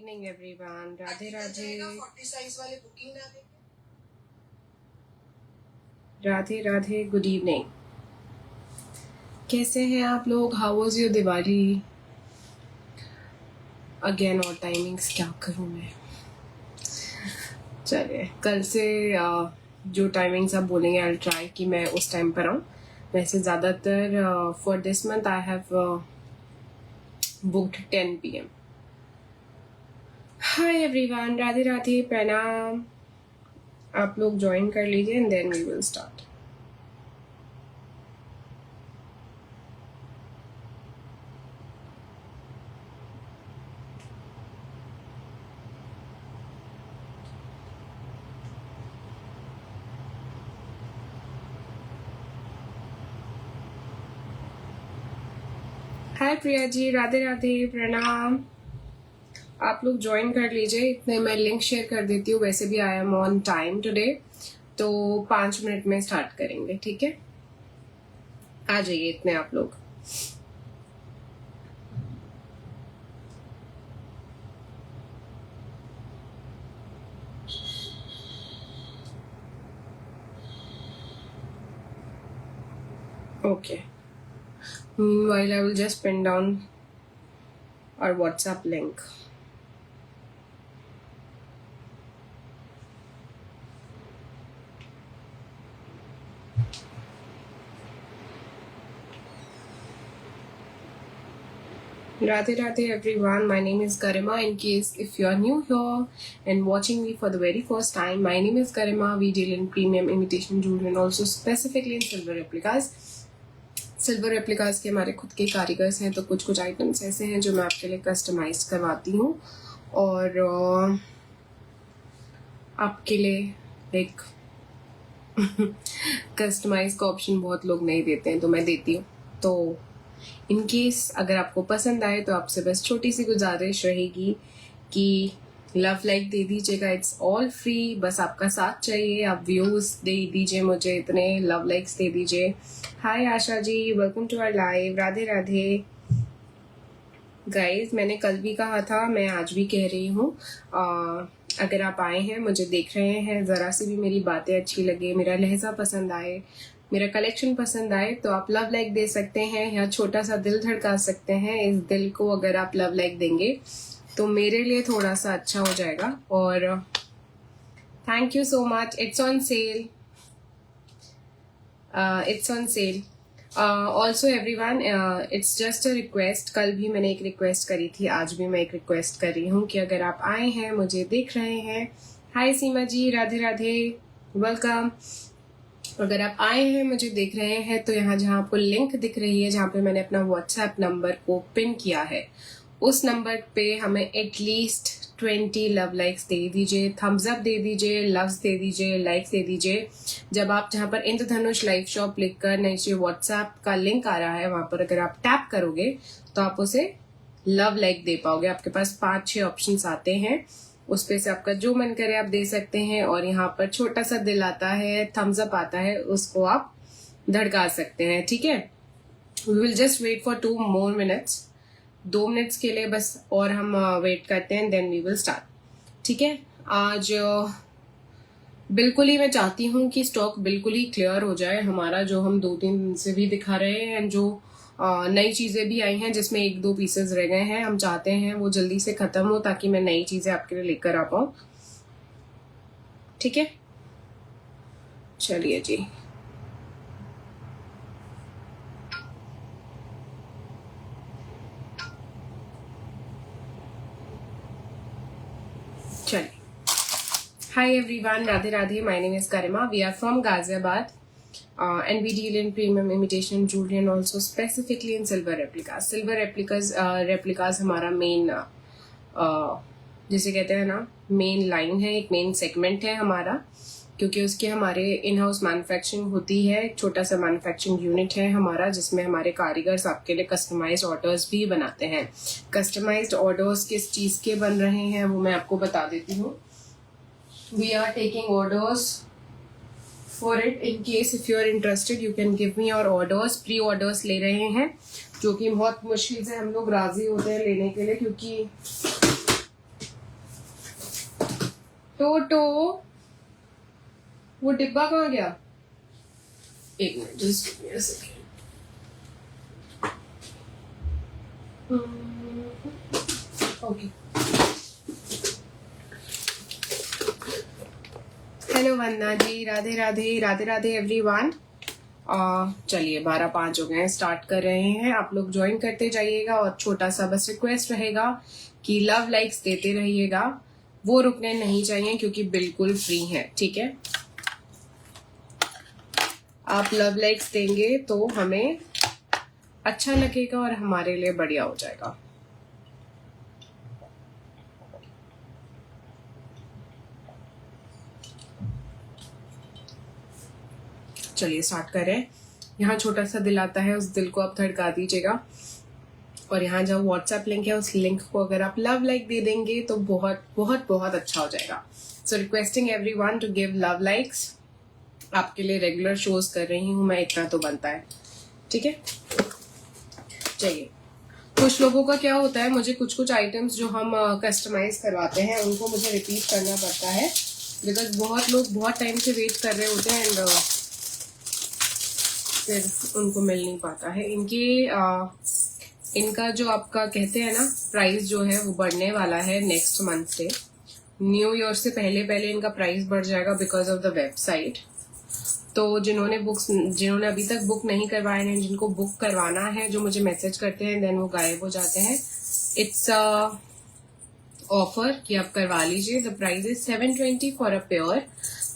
Evening everyone, Radhe Radhe. 40 size वाले booking ना दें। Radhe Radhe, good evening. कैसे हैं आप लोग? How was your Diwali? Again और टाइमिंग्स क्या करूं मैं। चलिए कल से जो टाइमिंग्स आप बोलेंगे आई ट्राई कि मैं उस टाइम पर आऊँ। वैसे ज़्यादातर for this month I have booked 10 PM। Hi everyone, Radhe Radhe, प्रणाम। आप लोग ज्वाइन कर लीजिए and then we will start. Hi Priya ji, Radhe Radhe, प्रणाम। आप लोग ज्वाइन कर लीजिए। इतने मैं लिंक शेयर कर देती हूँ। वैसे भी I am on time today, तो 5 मिनट में स्टार्ट करेंगे, ठीक है? आ जाइए इतने आप लोग। Okay, meanwhile I will just pin down our WhatsApp link. Radhe Radhe everyone, my name is Garima. In case if you are new here and watching me for the very first time, my name is Garima. We deal in premium imitation jewelry and also specifically in silver replicas. Silver replicas के हमारे खुद के कारीगर्स हैं, तो कुछ कुछ items ऐसे हैं जो मैं आपके लिए कस्टमाइज करवाती हूँ और आपके लिए एक कस्टमाइज का ऑप्शन बहुत लोग नहीं देते हैं, तो मैं देती हूँ। तो इन केस अगर आपको पसंद आए तो आपसे बस छोटी सी गुजारिश रहेगी कि लव लाइक दे दीजिएगा। इट्स ऑल फ्री, बस आपका साथ चाहिए। आप व्यूज दे दीजिए मुझे, इतने लव लाइक्स दे दीजिए। Hi Asha ji, welcome to our live. Radhe Radhe guys, मैंने कल भी कहा था, मैं आज भी कह रही हूँ, अगर आप आए हैं, मुझे देख रहे हैं, ज़रा सी भी मेरी बातें अच्छी लगे, मेरा लहजा पसंद आए, मेरा कलेक्शन पसंद आए, तो आप लव लाइक दे सकते हैं या छोटा सा दिल धड़का सकते हैं। इस दिल को अगर आप लव लाइक देंगे तो मेरे लिए थोड़ा सा अच्छा हो जाएगा। और thank you so much. It's on sale, it's on sale. Also everyone, it's just a request. कल भी मैंने एक रिक्वेस्ट करी थी, आज भी मैं एक रिक्वेस्ट कर रही हूँ कि अगर आप आए हैं, मुझे देख रहे हैं, हाय सीमा जी, राधे राधे, वेलकम। अगर आप आए हैं, मुझे देख रहे हैं, तो यहाँ जहाँ आपको लिंक दिख रही है, जहाँ पे मैंने अपना व्हाट्सएप नंबर को पिन किया है, उस नंबर पे हमें एटलीस्ट 20 लव लाइक्स दे दीजिए, थम्स अप दे दीजिए, लव्स दे दीजिए, लाइक्स दे दीजिए। जब आप जहाँ पर इंद्रधनुष लाइव शॉप लिखकर नीचे व्हाट्सएप का लिंक आ रहा है, वहां पर अगर आप टैप करोगे तो आप उसे लव लाइक दे पाओगे। आपके पास 5-6 ऑप्शंस आते हैं, उस पे से आपका जो मन करे आप दे सकते हैं। और यहाँ पर छोटा सा दिल आता है, थम्स अप आता है, उसको आप धड़का सकते हैं, ठीक है? We will just wait for 2 more minutes, 2 minutes के लिए बस और हम वेट करते हैं, देन वी विल स्टार्ट, ठीक है? आज बिल्कुल ही मैं चाहती हूँ कि स्टॉक बिल्कुल ही क्लियर हो जाए हमारा, जो हम 2-3 दिन से भी दिखा रहे हैं। जो नई चीजें भी आई हैं जिसमें 1-2 पीसेस रह गए हैं, हम चाहते हैं वो जल्दी से खत्म हो ताकि मैं नई चीजें आपके लिए लेकर आ पाऊँ, ठीक है? चलिए जी, चलिए। Hi everyone, Radhe Radhe, my name is Garima. We are from Ghaziabad and we deal in premium imitation jewelry and also specifically in silver replicas. Silver replicas हमारा main जिसे कहते हैं ना, मेन लाइन है, एक मेन सेगमेंट है हमारा, क्योंकि उसके हमारे इन हाउस मैन्युफैक्चरिंग होती है। एक छोटा सा मैन्युफैक्चरिंग यूनिट है हमारा, जिसमें हमारे कारीगर्स आपके लिए कस्टमाइज्ड ऑर्डर्स भी बनाते हैं। कस्टमाइज्ड ऑर्डर्स किस चीज़ के बन रहे हैं वो मैं आपको बता देती हूँ। We are taking orders for it. In case if you are interested, you can give me your orders. Pre orders ले रहे हैं, जो कि बहुत मुश्किल से हम लोग राजी होते हैं लेने के लिए, क्योंकि टोटो, वो डिब्बा कहाँ गया? एक minute, just give me a second. Okay, hello Vandana ji, Radhe Radhe, Radhe Radhe everyone. चलिए 12:05 हो गए हैं, स्टार्ट कर रहे हैं। आप लोग ज्वाइन करते जाइएगा और छोटा सा बस रिक्वेस्ट रहेगा कि लव लाइक्स देते रहिएगा, वो रुकने नहीं चाहिए क्योंकि बिल्कुल फ्री है, ठीक है। आप लव लाइक्स देंगे तो हमें अच्छा लगेगा और हमारे लिए बढ़िया हो जाएगा। चलिए स्टार्ट करें। यहाँ छोटा सा दिल आता है, उस दिल को आप धड़का दीजिएगा और यहाँ जो व्हाट्सएप लिंक है उस लिंक को अगर आप लव लाइक दे देंगे तो बहुत बहुत बहुत अच्छा हो जाएगा। So requesting everyone to give love likes. आपके लिए रेगुलर शोज कर रही हूँ मैं, इतना तो बनता है, ठीक है। चलिए, कुछ लोगों का क्या होता है, मुझे कुछ कुछ आइटम्स जो हम कस्टमाइज करवाते हैं उनको मुझे रिपीट करना पड़ता है, बिकॉज बहुत लोग बहुत टाइम से वेट कर रहे होते हैं एंड फिर उनको मिल नहीं पाता है। इनका जो आपका कहते हैं ना प्राइस जो है वो बढ़ने वाला है नेक्स्ट मंथ से। न्यू ईयर से पहले पहले इनका प्राइस बढ़ जाएगा बिकॉज ऑफ द वेबसाइट। तो जिन्होंने अभी तक बुक नहीं करवाए हैं, जिनको बुक करवाना है, जो मुझे मैसेज करते हैं देन वो गायब हो जाते हैं। इट्स ऑफर कि आप करवा लीजिए। The price is 720 for a pair.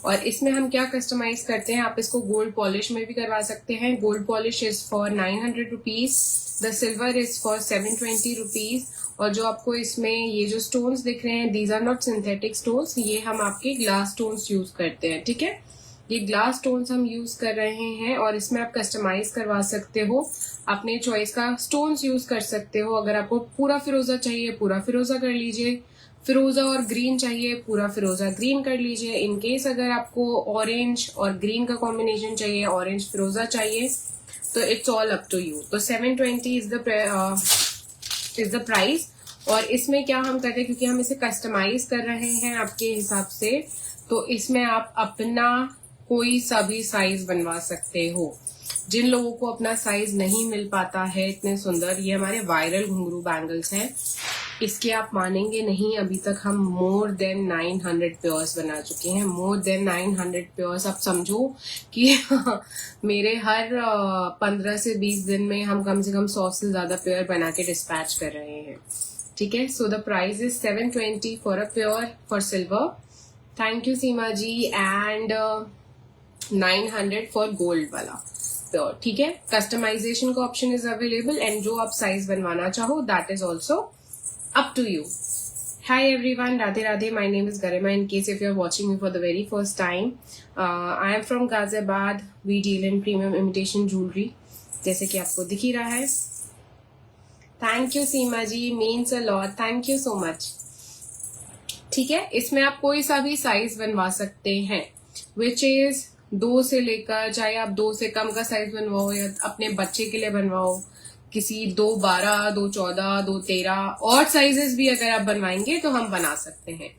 और इसमें हम क्या कस्टमाइज करते हैं, आप इसको गोल्ड पॉलिश में भी करवा सकते हैं। Gold polish is for 900 rupees, the silver is for 720 rupees. और जो आपको इसमें ये जो स्टोन्स दिख रहे हैं, these are not synthetic stones, ये हम आपके ग्लास स्टोन्स यूज करते हैं, ठीक है। ये ग्लास स्टोन्स हम यूज कर रहे हैं और इसमें आप कस्टमाइज करवा सकते हो, अपने चॉइस का स्टोन्स यूज कर सकते हो। अगर आपको पूरा फिरोजा चाहिए पूरा फिरोजा कर लीजिए, फिरोजा और ग्रीन चाहिए पूरा फिरोजा ग्रीन कर लीजिए। इन केस अगर आपको ऑरेंज और ग्रीन का कॉम्बिनेशन चाहिए, ऑरेंज फिरोजा चाहिए, तो it's all up to you. तो 720 इज द प्राइस। और इसमें क्या हम करते हैं, क्योंकि हम इसे कस्टमाइज कर रहे हैं आपके हिसाब से, तो इसमें आप अपना कोई सा भी साइज बनवा सकते हो। जिन लोगों को अपना साइज नहीं मिल पाता है, इतने सुंदर ये हमारे वायरल घुंघरू बैंगल्स हैं, इसके आप मानेंगे नहीं, अभी तक हम मोर देन 900 पेयर्स बना चुके हैं। More than 900 pairs. आप समझो कि मेरे हर 15 से 20 दिन में हम कम से कम 100 से ज्यादा पेयर बना के डिस्पैच कर रहे हैं, ठीक है। So the price is 720 for a pair for silver. Thank you Seema ji. And 900 for gold वाला पेयर, ठीक है। कस्टमाइजेशन का ऑप्शन इज अवेलेबल एंड जो आप साइज बनवाना चाहो that is also up to you. Hi everyone, Radhe Radhe. My name is Garima. In case if you are watching me for the very first time, I am from Ghaziabad. We deal in premium imitation jewelry. जैसे कि आपको दिख ही रहा है। Thank you Seema ji, means a lot. Thank you so much. ठीक है, इसमें आप कोई सा भी साइज बनवा सकते हैं, which is 2 से लेकर, चाहे आप 2 से कम का साइज बनवाओ या अपने बच्चे के लिए बनवाओ, किसी 212, 214, 213 और साइजेस भी अगर आप बनवाएंगे तो हम बना सकते हैं।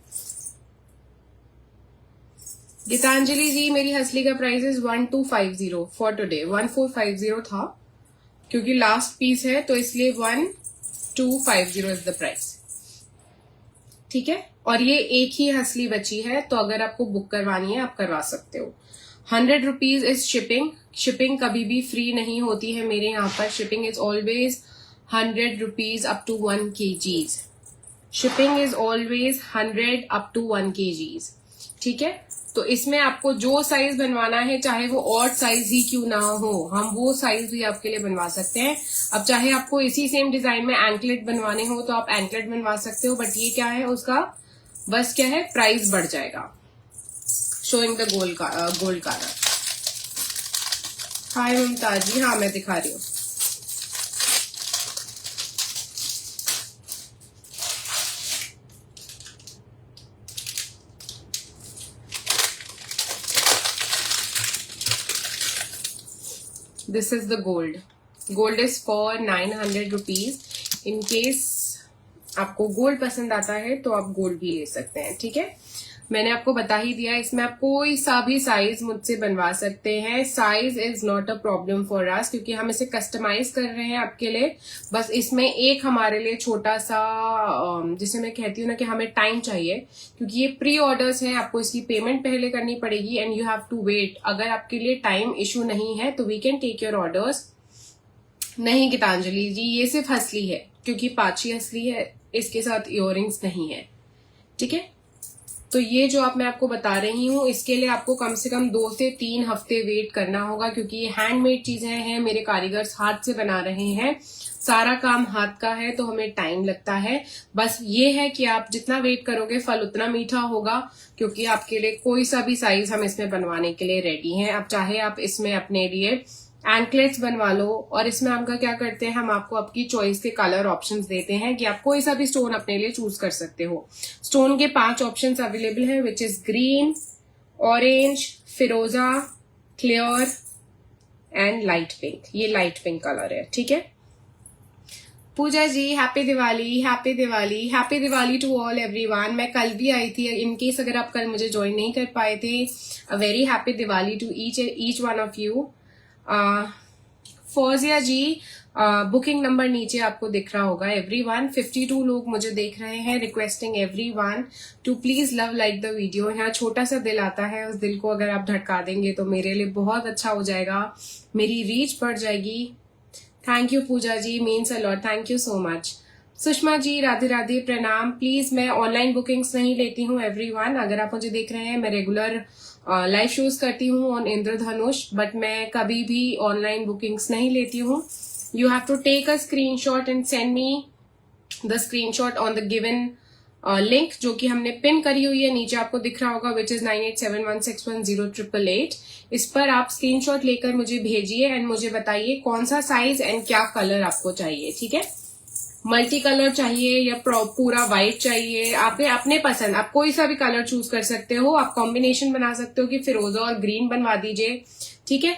गीतांजलि जी, मेरी हसली का प्राइस इज 1250 फॉर टुडे। 1450 था क्योंकि लास्ट पीस है तो इसलिए 1250 इज द प्राइस, ठीक है। और ये एक ही हसली बची है, तो अगर आपको बुक करवानी है आप करवा सकते हो। 100 रुपीज इज शिपिंग। शिपिंग कभी भी फ्री नहीं होती है मेरे यहाँ पर। Shipping is always 100 rupees up to 1 kgs। Shipping is always 100 up to 1 kgs, ठीक है। तो इसमें आपको जो साइज बनवाना है, चाहे वो ऑड साइज ही क्यों ना हो, हम वो साइज भी आपके लिए बनवा सकते हैं। अब चाहे आपको इसी सेम डिजाइन में एंकलेट बनवाने हो तो आप एंकलेट बनवा सकते हो, बट ये क्या है, उसका बस क्या है, प्राइस बढ़ जाएगा। Showing the gold card. Hi Mumtaz ji, हाँ मैं दिखा रही हूँ। This is the gold. Gold is for 900 rupees. In case आपको गोल्ड पसंद आता है तो आप गोल्ड भी ले सकते हैं, ठीक है। मैंने आपको बता ही दिया, इसमें आप कोई सा भी साइज मुझसे बनवा सकते हैं। Size is not a problem for us, क्योंकि हम इसे कस्टमाइज कर रहे हैं आपके लिए। बस इसमें एक हमारे लिए छोटा सा जिसे मैं कहती हूँ ना कि हमें टाइम चाहिए, क्योंकि ये प्री ऑर्डर्स है, आपको इसकी पेमेंट पहले करनी पड़ेगी and you have to wait. अगर आपके लिए टाइम इशू नहीं है तो we can take your orders. नहीं गीतांजलि जी, ये सिर्फ असली है, क्योंकि पाची असली है, इसके साथ इयररिंग्स नहीं है। ठीक है, तो ये जो मैं आपको बता रही हूँ, इसके लिए आपको कम से कम 2 से 3 हफ्ते वेट करना होगा, क्योंकि ये हैंडमेड चीजें हैं, मेरे कारीगर्स हाथ से बना रहे हैं, सारा काम हाथ का है, तो हमें टाइम लगता है। बस ये है कि आप जितना वेट करोगे फल उतना मीठा होगा, क्योंकि आपके लिए कोई सा भी साइज हम इसमें बनवाने के लिए रेडी हैं। अब चाहे आप इसमें अपने लिए एंकलेट्स बनवा लो, और इसमें हम क्या करते हैं, हम आपको आपकी चॉइस के कलर ऑप्शंस देते हैं कि आप कोई सा भी स्टोन अपने लिए चूज कर सकते हो। स्टोन के 5 ऑप्शंस अवेलेबल हैं, विच इज ग्रीन, ऑरेंज, फिरोजा, क्लियर एंड लाइट पिंक। ये लाइट पिंक कलर है। ठीक है, Puja ji happy Diwali, happy Diwali, happy Diwali to all everyone. मैं कल भी आई थी, इन केस अगर आप कल मुझे ज्वाइन नहीं कर पाए थे, a very happy Diwali to each one of you. Fauzia ji, booking number नीचे आपको दिख रहा होगा। एवरीवन 52 लोग मुझे देख रहे हैं। Requesting everyone to please love like the video. यहाँ छोटा सा दिल आता है, उस दिल को अगर आप धड़का देंगे तो मेरे लिए बहुत अच्छा हो जाएगा, मेरी रीच बढ़ जाएगी। Thank you Puja ji, means a lot, thank you so much. Sushma ji Radhe Radhe, प्रणाम। प्लीज मैं ऑनलाइन बुकिंग्स नहीं लेती हूँ एवरीवन। अगर आप मुझे देख रहे हैं, मैं रेगुलर लाइव शोज करती हूँ ऑन इंद्रधनुष, बट मैं कभी भी ऑनलाइन बुकिंग्स नहीं लेती हूँ। You have to take a screenshot and send me the screenshot on the given link, जो कि हमने पिन करी हुई है, नीचे आपको दिख रहा होगा, विच इज 9871610888। इस पर आप स्क्रीनशॉट लेकर मुझे भेजिए एंड मुझे बताइए कौन सा साइज एंड क्या कलर आपको चाहिए। ठीक है, मल्टी कलर चाहिए या पूरा व्हाइट चाहिए, आप अपने पसंद, आप कोई सा भी कलर चूज कर सकते हो। आप कॉम्बिनेशन बना सकते हो कि फिरोजा और ग्रीन बनवा दीजिए। ठीक है,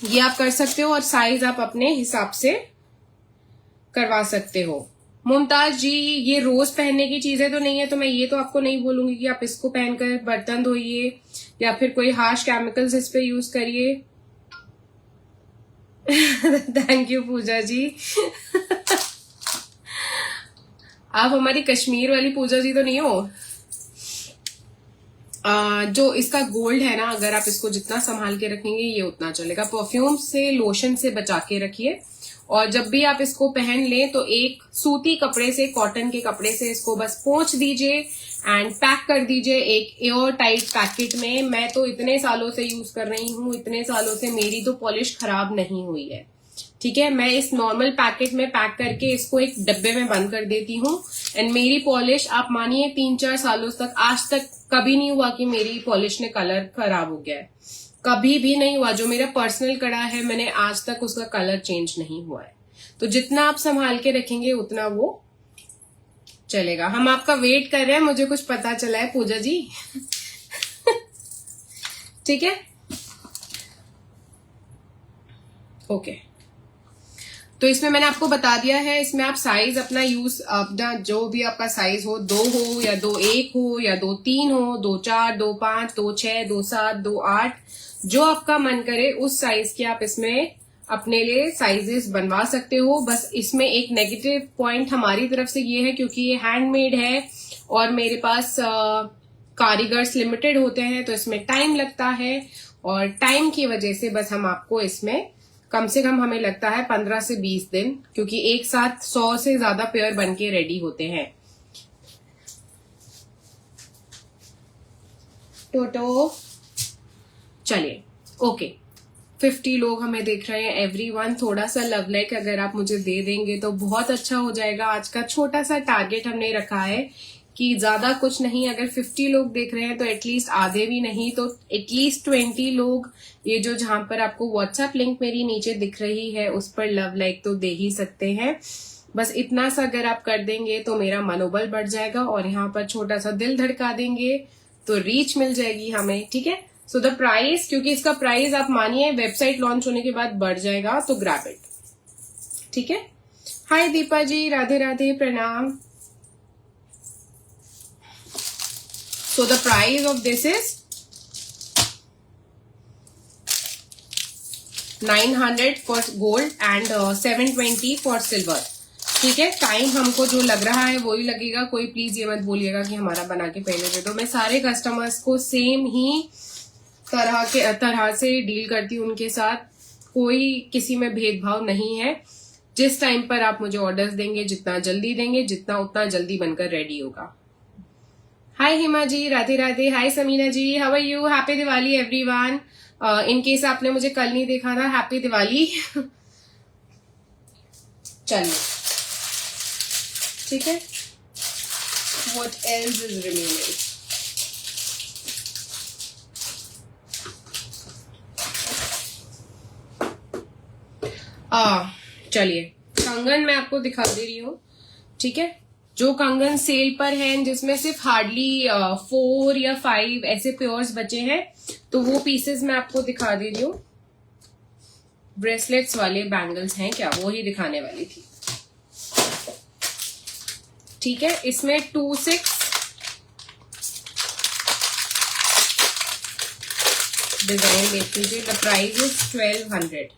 ये आप कर सकते हो, और साइज आप अपने हिसाब से करवा सकते हो। मुमताज जी, ये रोज पहनने की चीजें तो नहीं है, तो मैं ये तो आपको नहीं बोलूंगी कि आप इसको पहनकर बर्तन धोइए या फिर कोई हार्श केमिकल्स इस पे यूज करिए। थैंक यू पूजा जी। आप हमारी कश्मीर वाली पूजा जी तो नहीं हो। जो इसका गोल्ड है ना, अगर आप इसको जितना संभाल के रखेंगे ये उतना चलेगा। परफ्यूम से, लोशन से बचा के रखिए, और जब भी आप इसको पहन लें तो एक सूती कपड़े से, कॉटन के कपड़े से इसको बस पोंछ दीजिए एंड पैक कर दीजिए एक एयर टाइट पैकेट में। मैं तो इतने सालों से यूज कर रही हूँ, इतने सालों से मेरी तो पॉलिश खराब नहीं हुई है। ठीक है, मैं इस नॉर्मल पैकेट में पैक करके इसको एक डब्बे में बंद कर देती हूँ, एंड मेरी पॉलिश आप मानिए 3-4 सालों तक, आज तक कभी नहीं हुआ कि मेरी पॉलिश ने कलर खराब हो गया है, कभी भी नहीं हुआ। जो मेरा पर्सनल कड़ा है, मैंने आज तक उसका कलर चेंज नहीं हुआ है। तो जितना आप संभाल के रखेंगे उतना वो चलेगा। हम आपका वेट कर रहे हैं, मुझे कुछ पता चला है पूजा जी। ठीक है, ओके। तो इसमें मैंने आपको बता दिया है, इसमें आप साइज अपना यूज, अपना जो भी आपका साइज हो, 2 हो या 2-1 हो या 2-3 हो, 2-4, 2-5, 2-6, 2-7, 2-8, जो आपका मन करे उस साइज के आप इसमें अपने लिए साइजेस बनवा सकते हो। बस इसमें एक नेगेटिव पॉइंट हमारी तरफ से ये है, क्योंकि ये हैंडमेड है और मेरे पास कारीगर्स लिमिटेड होते हैं, तो इसमें टाइम लगता है, और टाइम की वजह से बस हम आपको इसमें कम से कम हमें लगता है 15 से 20 दिन, क्योंकि एक साथ 100 से ज्यादा पेयर बन के रेडी होते हैं। टोटो चलिए, ओके। 50 लोग हमें देख रहे हैं एवरीवन। थोड़ा सा लव लाइक अगर आप मुझे दे देंगे तो बहुत अच्छा हो जाएगा। आज का छोटा सा टारगेट हमने रखा है कि ज्यादा कुछ नहीं, अगर 50 लोग देख रहे हैं तो एटलीस्ट आधे भी नहीं तो एटलीस्ट 20 लोग, ये जो जहां पर आपको व्हाट्सएप लिंक मेरी नीचे दिख रही है उस पर लव लाइक तो दे ही सकते हैं। बस इतना सा अगर आप कर देंगे तो मेरा मनोबल बढ़ जाएगा, और यहाँ पर छोटा सा दिल धड़का देंगे तो रीच मिल जाएगी हमें। ठीक है, सो द प्राइस, क्योंकि इसका प्राइस आप मानिए वेबसाइट लॉन्च होने के बाद बढ़ जाएगा, तो ग्रैब इट। ठीक है, हाय दीपा जी, राधे राधे, प्रणाम। So the price of this is 900 for gold and 720 for silver. ठीक है, टाइम हमको जो लग रहा है वही लगेगा, कोई प्लीज ये मत बोलिएगा कि हमारा बना के पहले दे दो। मैं सारे कस्टमर्स को सेम ही तरह से डील करती हूँ, उनके साथ कोई किसी में भेदभाव नहीं है। जिस टाइम पर आप मुझे ऑर्डर्स देंगे, जितना जल्दी देंगे, जितना उतना जल्दी बनकर रेडी होगा। Hi Hima ji, Radhe Radhe. Hi Samina ji, how are you? Happy Diwali everyone. In case आपने मुझे कल नहीं देखा था, हैप्पी दिवाली। चलिए, ठीक है। What else is remaining? चलिए, कंगन मैं आपको दिखा दे रही हूँ, ठीक है। जो कंगन सेल पर है, जिसमें सिर्फ हार्डली 4 या 5 ऐसे प्योर्स बचे हैं, तो वो पीसेस मैं आपको दिखा दे रही हूँ। ब्रेसलेट्स वाले बैंगल्स हैं क्या, वो ही दिखाने वाली थी, ठीक है। इसमें 2-6 डिजाइन देख लीजिए। The price is 1200।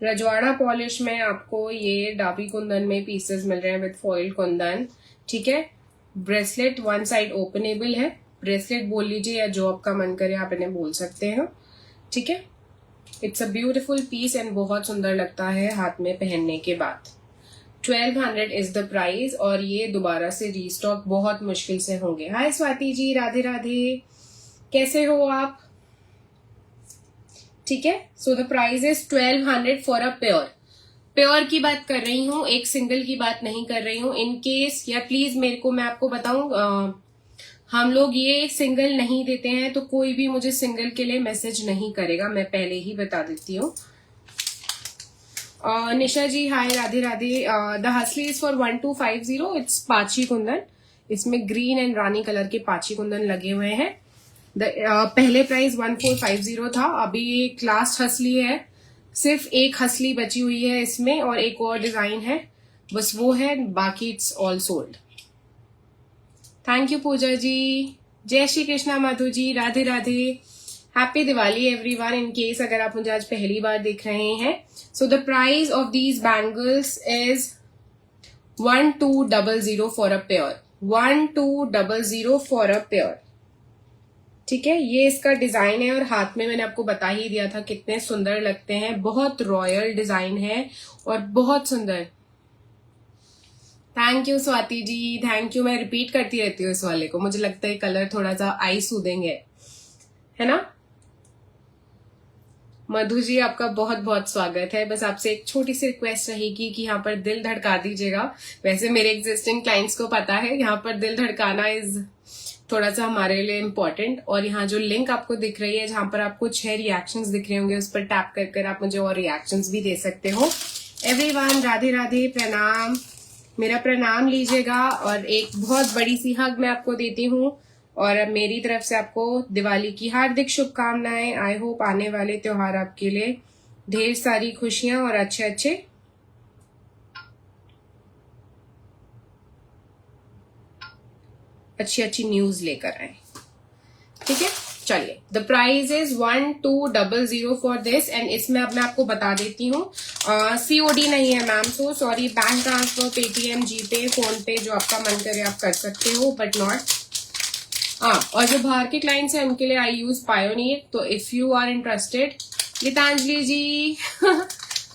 Rajwada polish में आपको ये डाबी कुंदन में पीसेस मिल रहे हैं विद फॉइल कुंदन, ठीक है। ब्रेसलेट वन साइड ओपनेबल है, ब्रेसलेट बोल लीजिए या जो आपका मन करे आप इन्हें बोल सकते हो, ठीक है। It's a beautiful piece and बहुत सुंदर लगता है हाथ में पहनने के बाद। 1200 इज द प्राइस, और ये दोबारा से रीस्टॉक बहुत मुश्किल से होंगे। हाय स्वाति जी, राधे राधे, कैसे हो आप? ठीक है। So the price is 1200 for a pure की बात कर रही हूँ, एक सिंगल की बात नहीं कर रही हूँ। इन केस या प्लीज मेरे को, मैं आपको बताऊं, हम लोग ये सिंगल नहीं देते हैं, तो कोई भी मुझे सिंगल के लिए मैसेज नहीं करेगा, मैं पहले ही बता देती हूँ। निशा जी हाय, राधे राधे। द हसली इज फॉर 1250। इट्स पाची कुंदन, इसमें ग्रीन एंड रानी कलर के पाची कुंदन लगे हुए हैं। पहले प्राइस 1450 था, अभी एक लास्ट हसली है, सिर्फ एक हसली बची हुई है इसमें, और एक और डिजाइन है, बस वो है, बाकी it's all sold. Thank you Puja ji, जय Shri Krishna Madhu ji, Radhe Radhe. Happy Diwali everyone, in case अगर आप मुझे आज पहली बार देख रहे हैं। So the price of these bangles is 1200 for a pair, 1200 for a pair, ठीक है। ये इसका डिजाइन है, और हाथ में मैंने आपको बता ही दिया था कितने सुंदर लगते हैं। बहुत रॉयल डिजाइन है और बहुत सुंदर। Thank you Swati ji, thank you. मैं रिपीट करती रहती हूँ इस वाले को, मुझे लगता है कलर थोड़ा सा आई सूदिंग है ना। मधु जी आपका बहुत बहुत स्वागत है। बस आपसे एक छोटी सी रिक्वेस्ट रहेगी कि यहाँ पर दिल धड़का दीजिएगा। वैसे मेरे एग्जिस्टिंग क्लाइंट्स को पता है यहाँ पर दिल धड़काना इज थोड़ा सा हमारे लिए इम्पोर्टेंट। और यहाँ जो लिंक आपको दिख रही है, जहां पर आपको 6 रिएक्शंस दिख रहे होंगे, उस पर टैप कर आप मुझे और रिएक्शंस भी दे सकते हो। एवरीवन राधे राधे, प्रणाम, मेरा प्रणाम लीजिएगा, और एक बहुत बड़ी सी हग मैं आपको देती हूँ। और अब मेरी तरफ से आपको दिवाली की हार्दिक शुभकामनाएं। आई होप आने वाले त्योहार आपके लिए ढेर सारी खुशियां और अच्छे अच्छी न्यूज लेकर आए, ठीक है। चलिए, the price is 1200 for this, and इसमें अब मैं आपको बता देती हूँ, COD नहीं है ma'am, so sorry. Bank transfer, Paytm, GPay, PhonePe, जो आपका मन करे आप कर सकते हो, बट नॉट। और जो बाहर के क्लाइंट्स हैं उनके लिए आई यूज पायोनियर, तो if you are interested. Geetanjali ji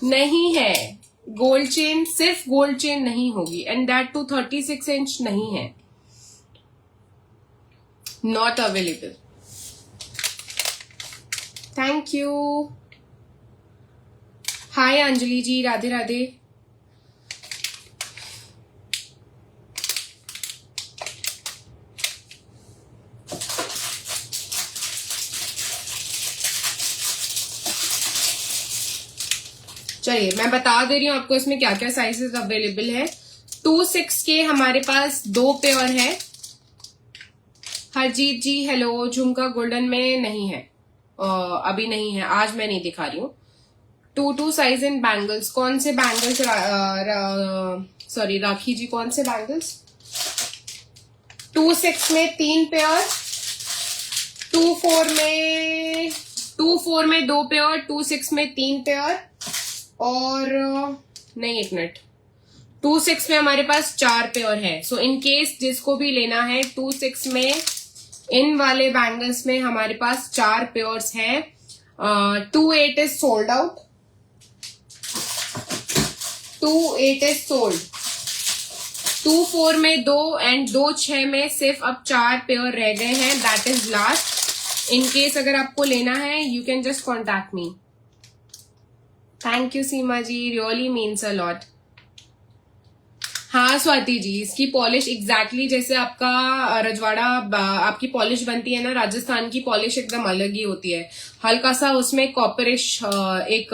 नहीं है गोल्ड चेन, सिर्फ गोल्ड चेन नहीं होगी, एंड दैट टू 36 इंच नहीं है, not available. Thank you. Hi Anjali ji, Radhe Radhe. चलिए, मैं बता दे रही हूँ आपको इसमें क्या क्या साइजेस अवेलेबल है। 2-6 के हमारे पास 2 पेयर है। हरजीत जी हेलो। झुमका गोल्डन में नहीं है, अभी नहीं है, आज मैं नहीं दिखा रही हूँ। 2 साइज इन बैंगल्स। कौन से बैंगल्स? सॉरी राखी जी, कौन से बैंगल्स? 2-6 में 3 पेयर, 2-4 में 2 पेयर, 2-6 में 3 पेयर और नहीं, एक मिनट, 2-6 में हमारे पास 4 पेयर है। सो इन केस जिसको भी लेना है 2-6 में इन वाले बैंगल्स में हमारे पास 4 पेयर्स हैं। 2-8 is sold out, 2-8 is sold. 2-4 में 2 एंड 2-6 में सिर्फ अब 4 पेयर रह गए हैं, that is last. In case अगर आपको लेना है you can just contact me. Thank you Seema ji, really means a lot. हाँ स्वाति जी, इसकी पॉलिश एग्जैक्टली जैसे आपका रजवाड़ा आपकी पॉलिश बनती है ना, राजस्थान की पॉलिश एकदम अलग ही होती है। हल्का सा उसमें कॉपरिश एक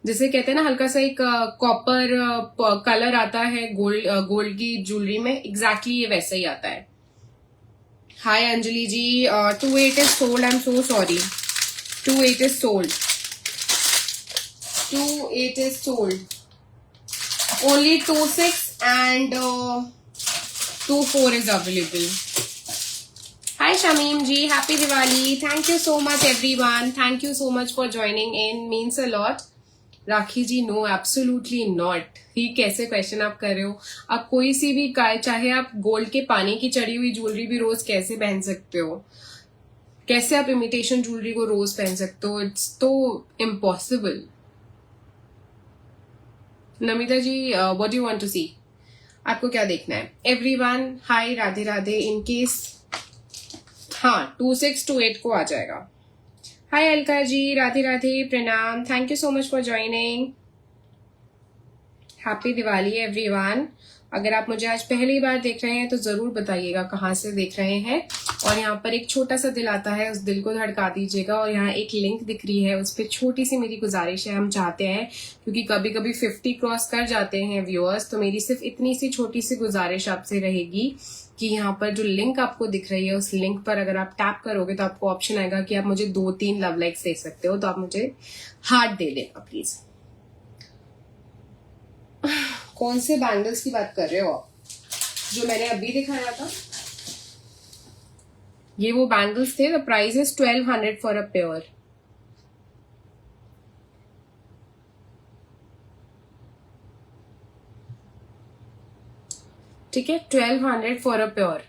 जैसे कहते हैं ना, हल्का सा एक कॉपर कलर आता है गोल्ड की ज्वेलरी में, एग्जैक्टली ये वैसा ही आता है। हाय अंजलि जी, 2-8 is sold, I am so sorry, 2-8 is sold, 2-8 is sold. Only 2-6 and 2-4 is available. Hi Shamim ji, happy Diwali. Thank you so much everyone. Thank you so much for joining in. Means a lot. Rakhi ji, no absolutely not. ये कैसे question आप कर रहे हो? आप कोई सी भी चाहे आप गोल्ड के पानी की चढ़ी हुई ज्वेलरी भी रोज कैसे पहन सकते हो? कैसे आप इमिटेशन ज्वेलरी को रोज पहन सकते हो? इट्स तो impossible. Namita ji, what you want to see? आपको क्या देखना है? Everyone hi, Radhe Radhe. In case हाँ 2-6 2-8 को आ जाएगा। हाय अलका जी, राधे राधे, प्रणाम, thank you so much for joining. Happy Diwali everyone. अगर आप मुझे आज पहली बार देख रहे हैं तो जरूर बताइएगा कहाँ से देख रहे हैं। और यहाँ पर एक छोटा सा दिल आता है, उस दिल को धड़का दीजिएगा। और यहाँ एक लिंक दिख रही है, उस पर छोटी सी मेरी गुजारिश है। हम चाहते हैं, क्योंकि कभी कभी 50 क्रॉस कर जाते हैं व्यूअर्स, तो मेरी सिर्फ इतनी सी छोटी सी गुजारिश आपसे रहेगी कि यहाँ पर जो लिंक आपको दिख रही है, उस लिंक पर अगर आप टैप करोगे तो आपको ऑप्शन आएगा कि आप मुझे 2-3 लव लाइक्स दे सकते हो। तो आप मुझे हार्ट दे देना प्लीज। कौन से बैंगल्स की बात कर रहे हो आप? जो मैंने अभी दिखाया था, ये वो बैंगल्स थे। The price is 1200 for a pair. ठीक है, 1200 for a pair.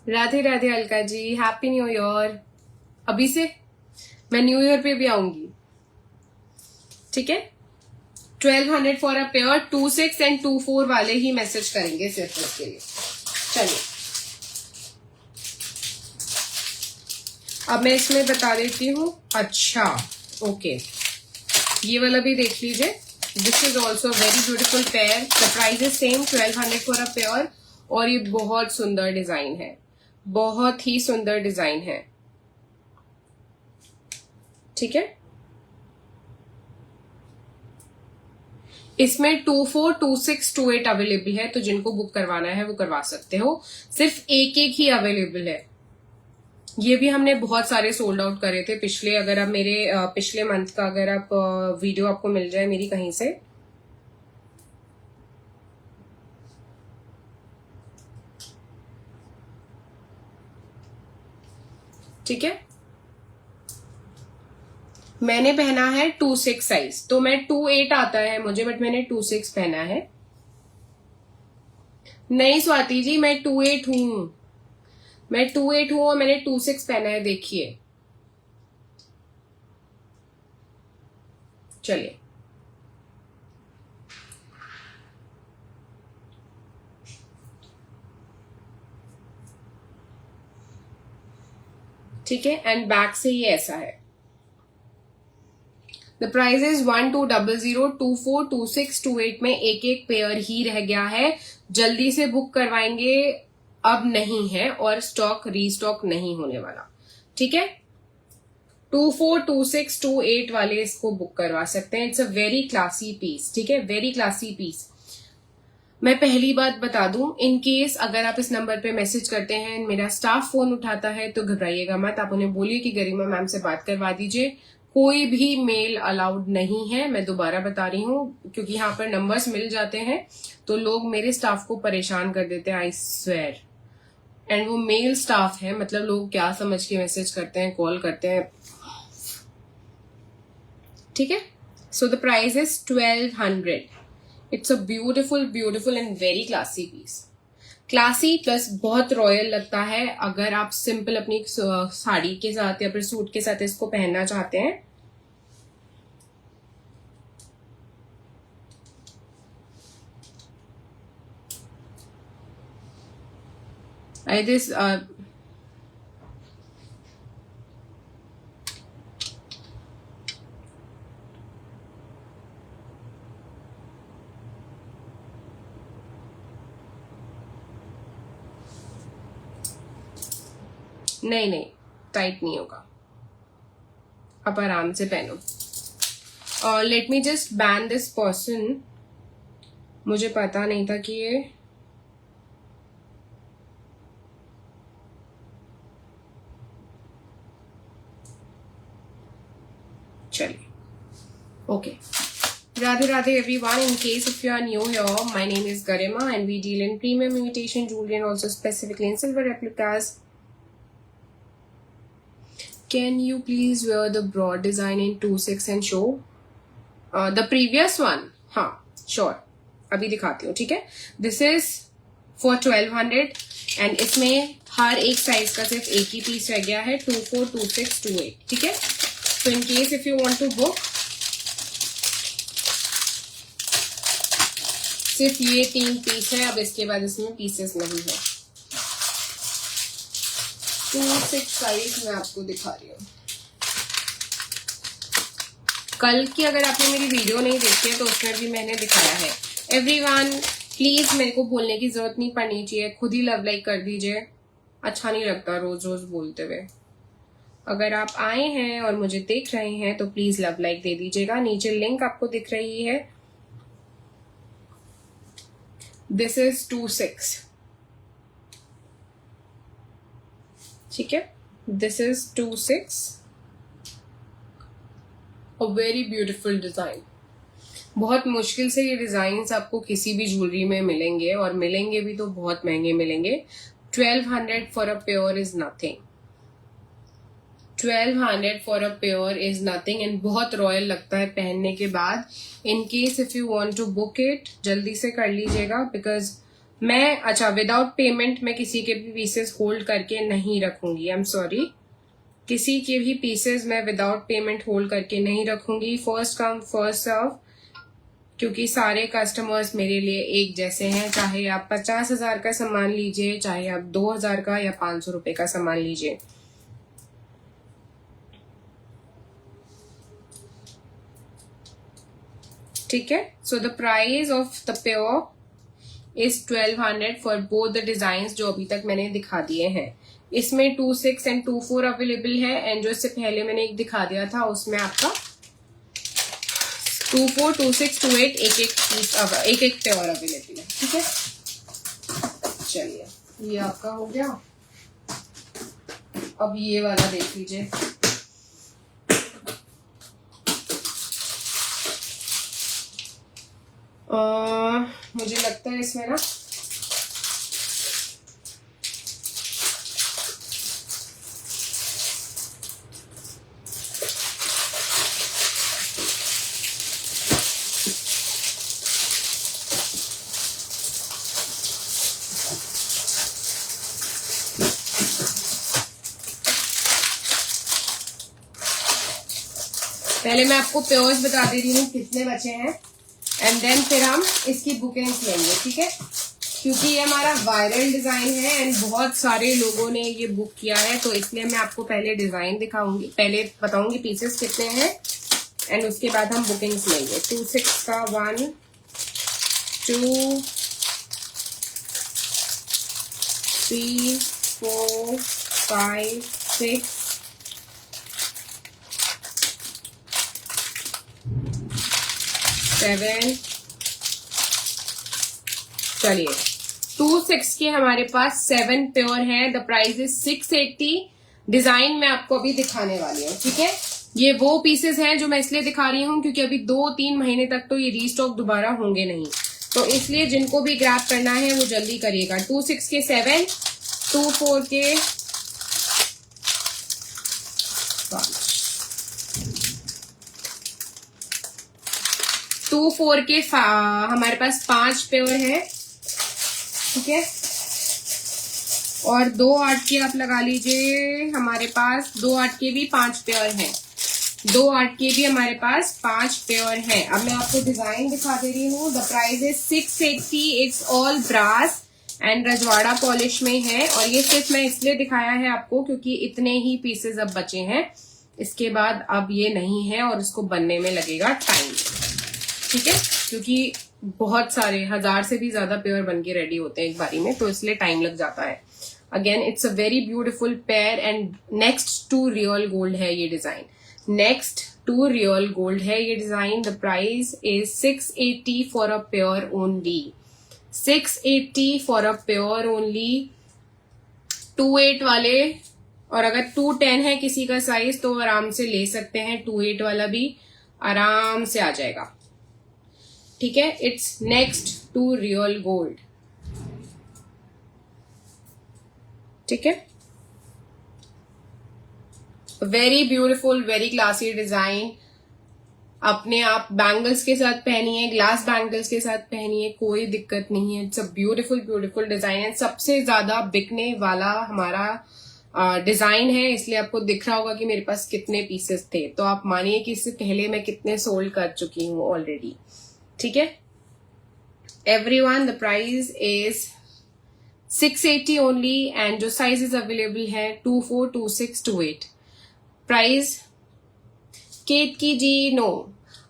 Radhe Radhe Alka ji, happy new year. अभी से मैं न्यू ईयर पे भी आऊंगी, ठीक है। 1200 फॉर अ पेयर। 2-6 एंड 2-4 वाले ही मैसेज करेंगे सिर्फ इसके लिए। चलिए, अब मैं इसमें बता देती हूँ। अच्छा ओके, ये वाला भी देख लीजिए। This is also very beautiful pair. The price is same, 1200 for a pair. और ये बहुत सुंदर डिजाइन है, बहुत ही सुंदर डिजाइन है, ठीक है। इसमें 2-4, 2-6, 2-8 अवेलेबल है, तो जिनको बुक करवाना है वो करवा सकते हो। सिर्फ एक एक ही अवेलेबल है। ये भी हमने बहुत सारे सोल्ड आउट करे थे पिछले। अगर आप मेरे पिछले मंथ का अगर आप वीडियो आपको मिल जाए मेरी कहीं से, ठीक है। मैंने पहना है 2-6 साइज, तो मैं 2-8 आता है मुझे, बट मैंने 2-6 पहना है। नहीं स्वाति जी, मैं 2-8 हूं, मैं 2-8 हूं और मैंने 2-6 पहना है, देखिए। चलिए, ठीक है। एंड बैक से ये ऐसा है। द प्राइस इज 1200, 24, 26, 28 में एक एक पेयर ही रह गया है। जल्दी से बुक करवाएंगे, अब नहीं है और स्टॉक रीस्टॉक नहीं होने वाला, ठीक है। 24, 26, 28 वाले इसको बुक करवा सकते हैं। It's a very classy piece, ठीक है, वेरी क्लासी पीस। मैं पहली बात बता दूं, इन केस अगर आप इस नंबर पे मैसेज करते हैं, मेरा स्टाफ फोन उठाता है तो घबराइएगा मत। आप उन्हें बोलिए कि गरिमा मैम से बात करवा दीजिए, कोई भी मेल अलाउड नहीं है। मैं दोबारा बता रही हूँ क्योंकि यहाँ पर नंबर्स मिल जाते हैं तो लोग मेरे स्टाफ को परेशान कर देते हैं, आई स्वेयर। एंड वो मेल स्टाफ है, मतलब लोग क्या समझ के मैसेज करते हैं, कॉल करते हैं। ठीक है, so the price is 1200। It's a beautiful and very classy piece. Classy plus बहुत रॉयल लगता है अगर आप सिंपल अपनी साड़ी के साथ या फिर सूट के साथ इसको पहनना चाहते हैं। दिस नहीं, टाइट नहीं होगा, आप आराम से पहनो। Let me just ban this person. मुझे पता नहीं था कि ये चलिए okay. Radhe Radhe everyone. In case if you are new here, my name is Garima and we deal in premium imitation jewelry and also specifically in silver replicas. Can you please wear the broad design in 2/6 and show the previous one? हाँ sure, अभी दिखाती हूँ। ठीक है, this is for 1200 and इसमें हर एक size का सिर्फ एक ही पीस रह गया है, 24, 26, 28। ठीक है, so in case if you want to book, सिर्फ ये 3 पीस है। अब इसके बाद इसमें पीसेस नहीं है। 26 साइज मैं आपको दिखा रही हूँ। कल की अगर आपने मेरी वीडियो नहीं देखी है तो उसमें भी मैंने दिखाया है। एवरीवन प्लीज मेरे को बोलने की जरूरत नहीं पड़नी चाहिए, खुद ही लव लाइक कर दीजिए। अच्छा नहीं लगता रोज रोज बोलते हुए। अगर आप आए हैं और मुझे देख रहे हैं तो प्लीज लव लाइक दे दीजिएगा। नीचे लिंक आपको दिख रही है। This is 26। ठीक है, this is 26। A very beautiful design. बहुत मुश्किल से ये डिजाइन आपको किसी भी ज्वेलरी में मिलेंगे और मिलेंगे भी तो बहुत महंगे मिलेंगे। 1200 for a pair is nothing. 1200 for a pair is nothing and बहुत रॉयल लगता है पहनने के बाद। In case if you want to book it जल्दी से कर लीजिएगा बिकॉज मैं विदाउट पेमेंट मैं किसी के भी पीसेस होल्ड करके नहीं रखूंगी। आई एम सॉरी, किसी के भी पीसेस मैं विदाउट पेमेंट होल्ड करके नहीं रखूंगी। फर्स्ट कम फर्स्ट सर्व, क्योंकि सारे कस्टमर्स मेरे लिए एक जैसे हैं। चाहे आप 50,000 का सामान लीजिए, चाहे आप 2,000 का या 500 रुपए का सामान लीजिए। ठीक है, so the price of the pure is 1200 for both the design जो अभी तक मैंने दिखा दिए हैं। इसमें 26 एंड 24 अवेलेबल है एंड जो इससे पहले मैंने एक दिखा दिया था उसमें आपका 24, 26, 28 एक एक प्योर अवेलेबल है। ठीक है, चलिए ये आपका हो गया। अब ये वाला देख लीजिए। मुझे लगता है इसमें ना पहले मैं आपको प्योर्स बता दे रही हूँ कितने बचे हैं एंड देन फिर हम इसकी बुकिंग्स लेंगे। ठीक है, क्योंकि ये हमारा वायरल डिजाइन है एंड बहुत सारे लोगों ने ये बुक किया है तो इसलिए मैं आपको पहले डिजाइन दिखाऊंगी, पहले बताऊंगी पीसेस कितने हैं एंड उसके बाद हम बुकिंग्स लेंगे। 26 का 1 2 3 4 5 6 7। चलिए 26 के हमारे पास 7 प्योर है। The price is 680। डिजाइन मैं आपको अभी दिखाने वाली हूँ। ठीक है, ये वो पीसेस हैं जो मैं इसलिए दिखा रही हूँ क्योंकि अभी 2-3 महीने तक तो ये रीस्टॉक दोबारा होंगे नहीं, तो इसलिए जिनको भी ग्रैब करना है वो जल्दी करिएगा। 26 के 7, 24 के 5, 24 के हमारे पास 5 पेयर है, ठीक है। और 2-8 के आप लगा लीजिए, हमारे पास 2-8 के भी 5 पेयर हैं। 2-8 के भी हमारे पास 5 पेयर हैं। अब मैं आपको डिजाइन दिखा दे रही हूँ। The price is 680। It's all brass and Rajwada polish में है, और ये सिर्फ मैं इसलिए दिखाया है आपको क्योंकि इतने ही पीसेस अब बचे हैं। इसके बाद अब ये नहीं है और इसको बनने में लगेगा टाइम, ठीक है, क्योंकि बहुत सारे 1000 से भी ज्यादा पेयर बन के रेडी होते हैं एक बारी में, तो इसलिए टाइम लग जाता है। Again it's a very beautiful pair and next to real gold है ये design. Next to real gold है ये design. The price is 680 for a pair only. 680 for a pair only. 28 वाले, और अगर 210 है किसी का साइज तो आराम से ले सकते हैं, 28 वाला भी आराम से आ जाएगा, ठीक है। It's next to real gold, ठीक है। Very beautiful, very classy design. अपने आप बैंगल्स के साथ पहनिए, ग्लास बैंगल्स के साथ पहनिए, कोई दिक्कत नहीं है। It's a beautiful beautiful design है। सबसे ज्यादा बिकने वाला हमारा डिजाइन है, इसलिए आपको दिख रहा होगा कि मेरे पास कितने पीसेस थे, तो आप मानिए कि इससे पहले मैं कितने सोल्ड कर चुकी हूँ ऑलरेडी, ठीक है। Everyone, the price is 680 only and जो साइजेस अवेलेबल है 24, 26, 28। प्राइस केट की जी no,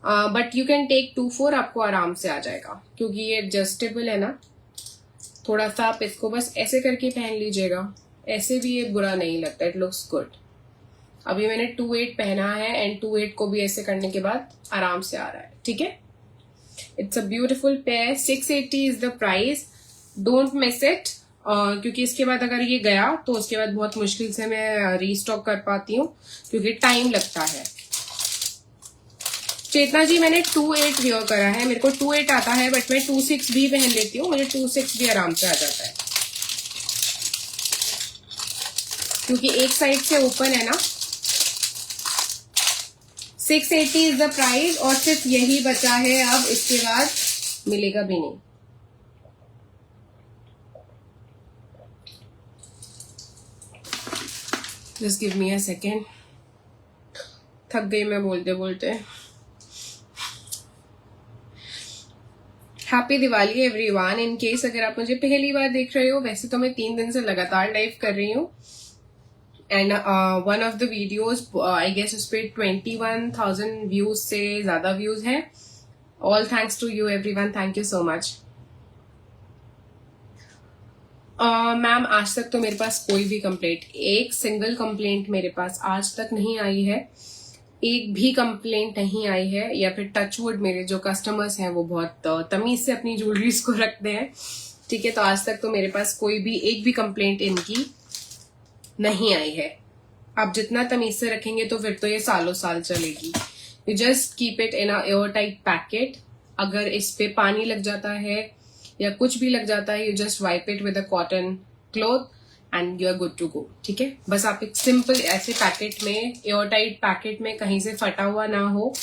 but you can take 24, आपको आराम से आ जाएगा क्योंकि ये एडजस्टेबल है ना। थोड़ा सा आप इसको बस ऐसे करके पहन लीजिएगा, ऐसे भी ये बुरा नहीं लगता, इट लुक्स गुड। अभी मैंने 28 पहना है एंड 28 को भी ऐसे करने के बाद आराम से आ रहा है, ठीक है। It's a beautiful pair. 680 is the price, don't miss it, क्योंकि इसके बाद अगर ये गया तो उसके बाद बहुत मुश्किल से मैं रीस्टॉक कर पाती हूँ क्योंकि टाइम लगता है। चेतना जी, मैंने 28 वियर करा है, मेरे को 28 आता है, बट मैं 26 भी पहन लेती हूँ, मुझे 26 भी आराम से आ जाता है क्योंकि एक साइड से ओपन है ना। 680 इज द प्राइस और सिर्फ यही बचा है, अब इसके बाद मिलेगा भी नहीं। Just give me a second, थक गई मैं बोलते बोलते। Happy Diwali everyone. In case अगर आप मुझे पहली बार देख रहे हो, वैसे तो मैं 3 दिन से लगातार लाइव कर रही हूँ and one of the videos I guess उस पर 21,000 व्यूज से ज्यादा व्यूज हैं। All thanks to you everyone, thank you so much. Ma'am आज तक तो मेरे पास कोई भी कंप्लेंट, एक सिंगल कंप्लेंट मेरे पास आज तक नहीं आई है, एक भी कंप्लेंट नहीं आई है। या फिर टचवुड, मेरे जो कस्टमर्स हैं वो बहुत तमीज से अपनी ज्वेलरीज को रखते हैं, ठीक है। तो आज तक तो मेरे पास कोई भी एक भी कंप्लेंट इनकी नहीं आई है। आप जितना तमीज से रखेंगे तो फिर तो ये सालों साल चलेगी। You just keep it in a air tight packet. अगर इस पे पानी लग जाता है या कुछ भी लग जाता है, you just wipe it with a cotton cloth and you are good to go, ठीक है। बस आप एक सिंपल ऐसे पैकेट में, एयर टाइट पैकेट में, कहीं से फटा हुआ ना हो,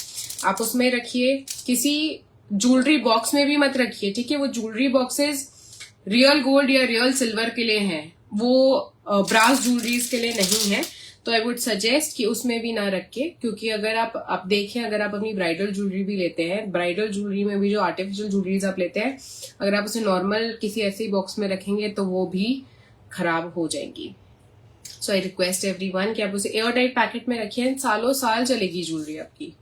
आप उसमें रखिए। किसी ज्वेलरी बॉक्स में भी मत रखिए, ठीक है। वो ज्वेलरी बॉक्सेस रियल गोल्ड या रियल सिल्वर के लिए हैं, वो ब्रास ज्वेलरीज के लिए नहीं है। तो आई वुड सजेस्ट कि उसमें भी ना रखे, क्योंकि अगर आप देखें, अगर आप अपनी ब्राइडल ज्वेलरी भी लेते हैं, ब्राइडल ज्वेलरी में भी जो आर्टिफिशियल ज्वेलरीज आप लेते हैं, अगर आप उसे नॉर्मल किसी ऐसे बॉक्स में रखेंगे तो वो भी खराब हो जाएंगी। सो आई रिक्वेस्ट एवरीवन कि आप उसे एयर टाइट पैकेट में रखिए, सालों साल चलेगी ज्वेलरी आपकी।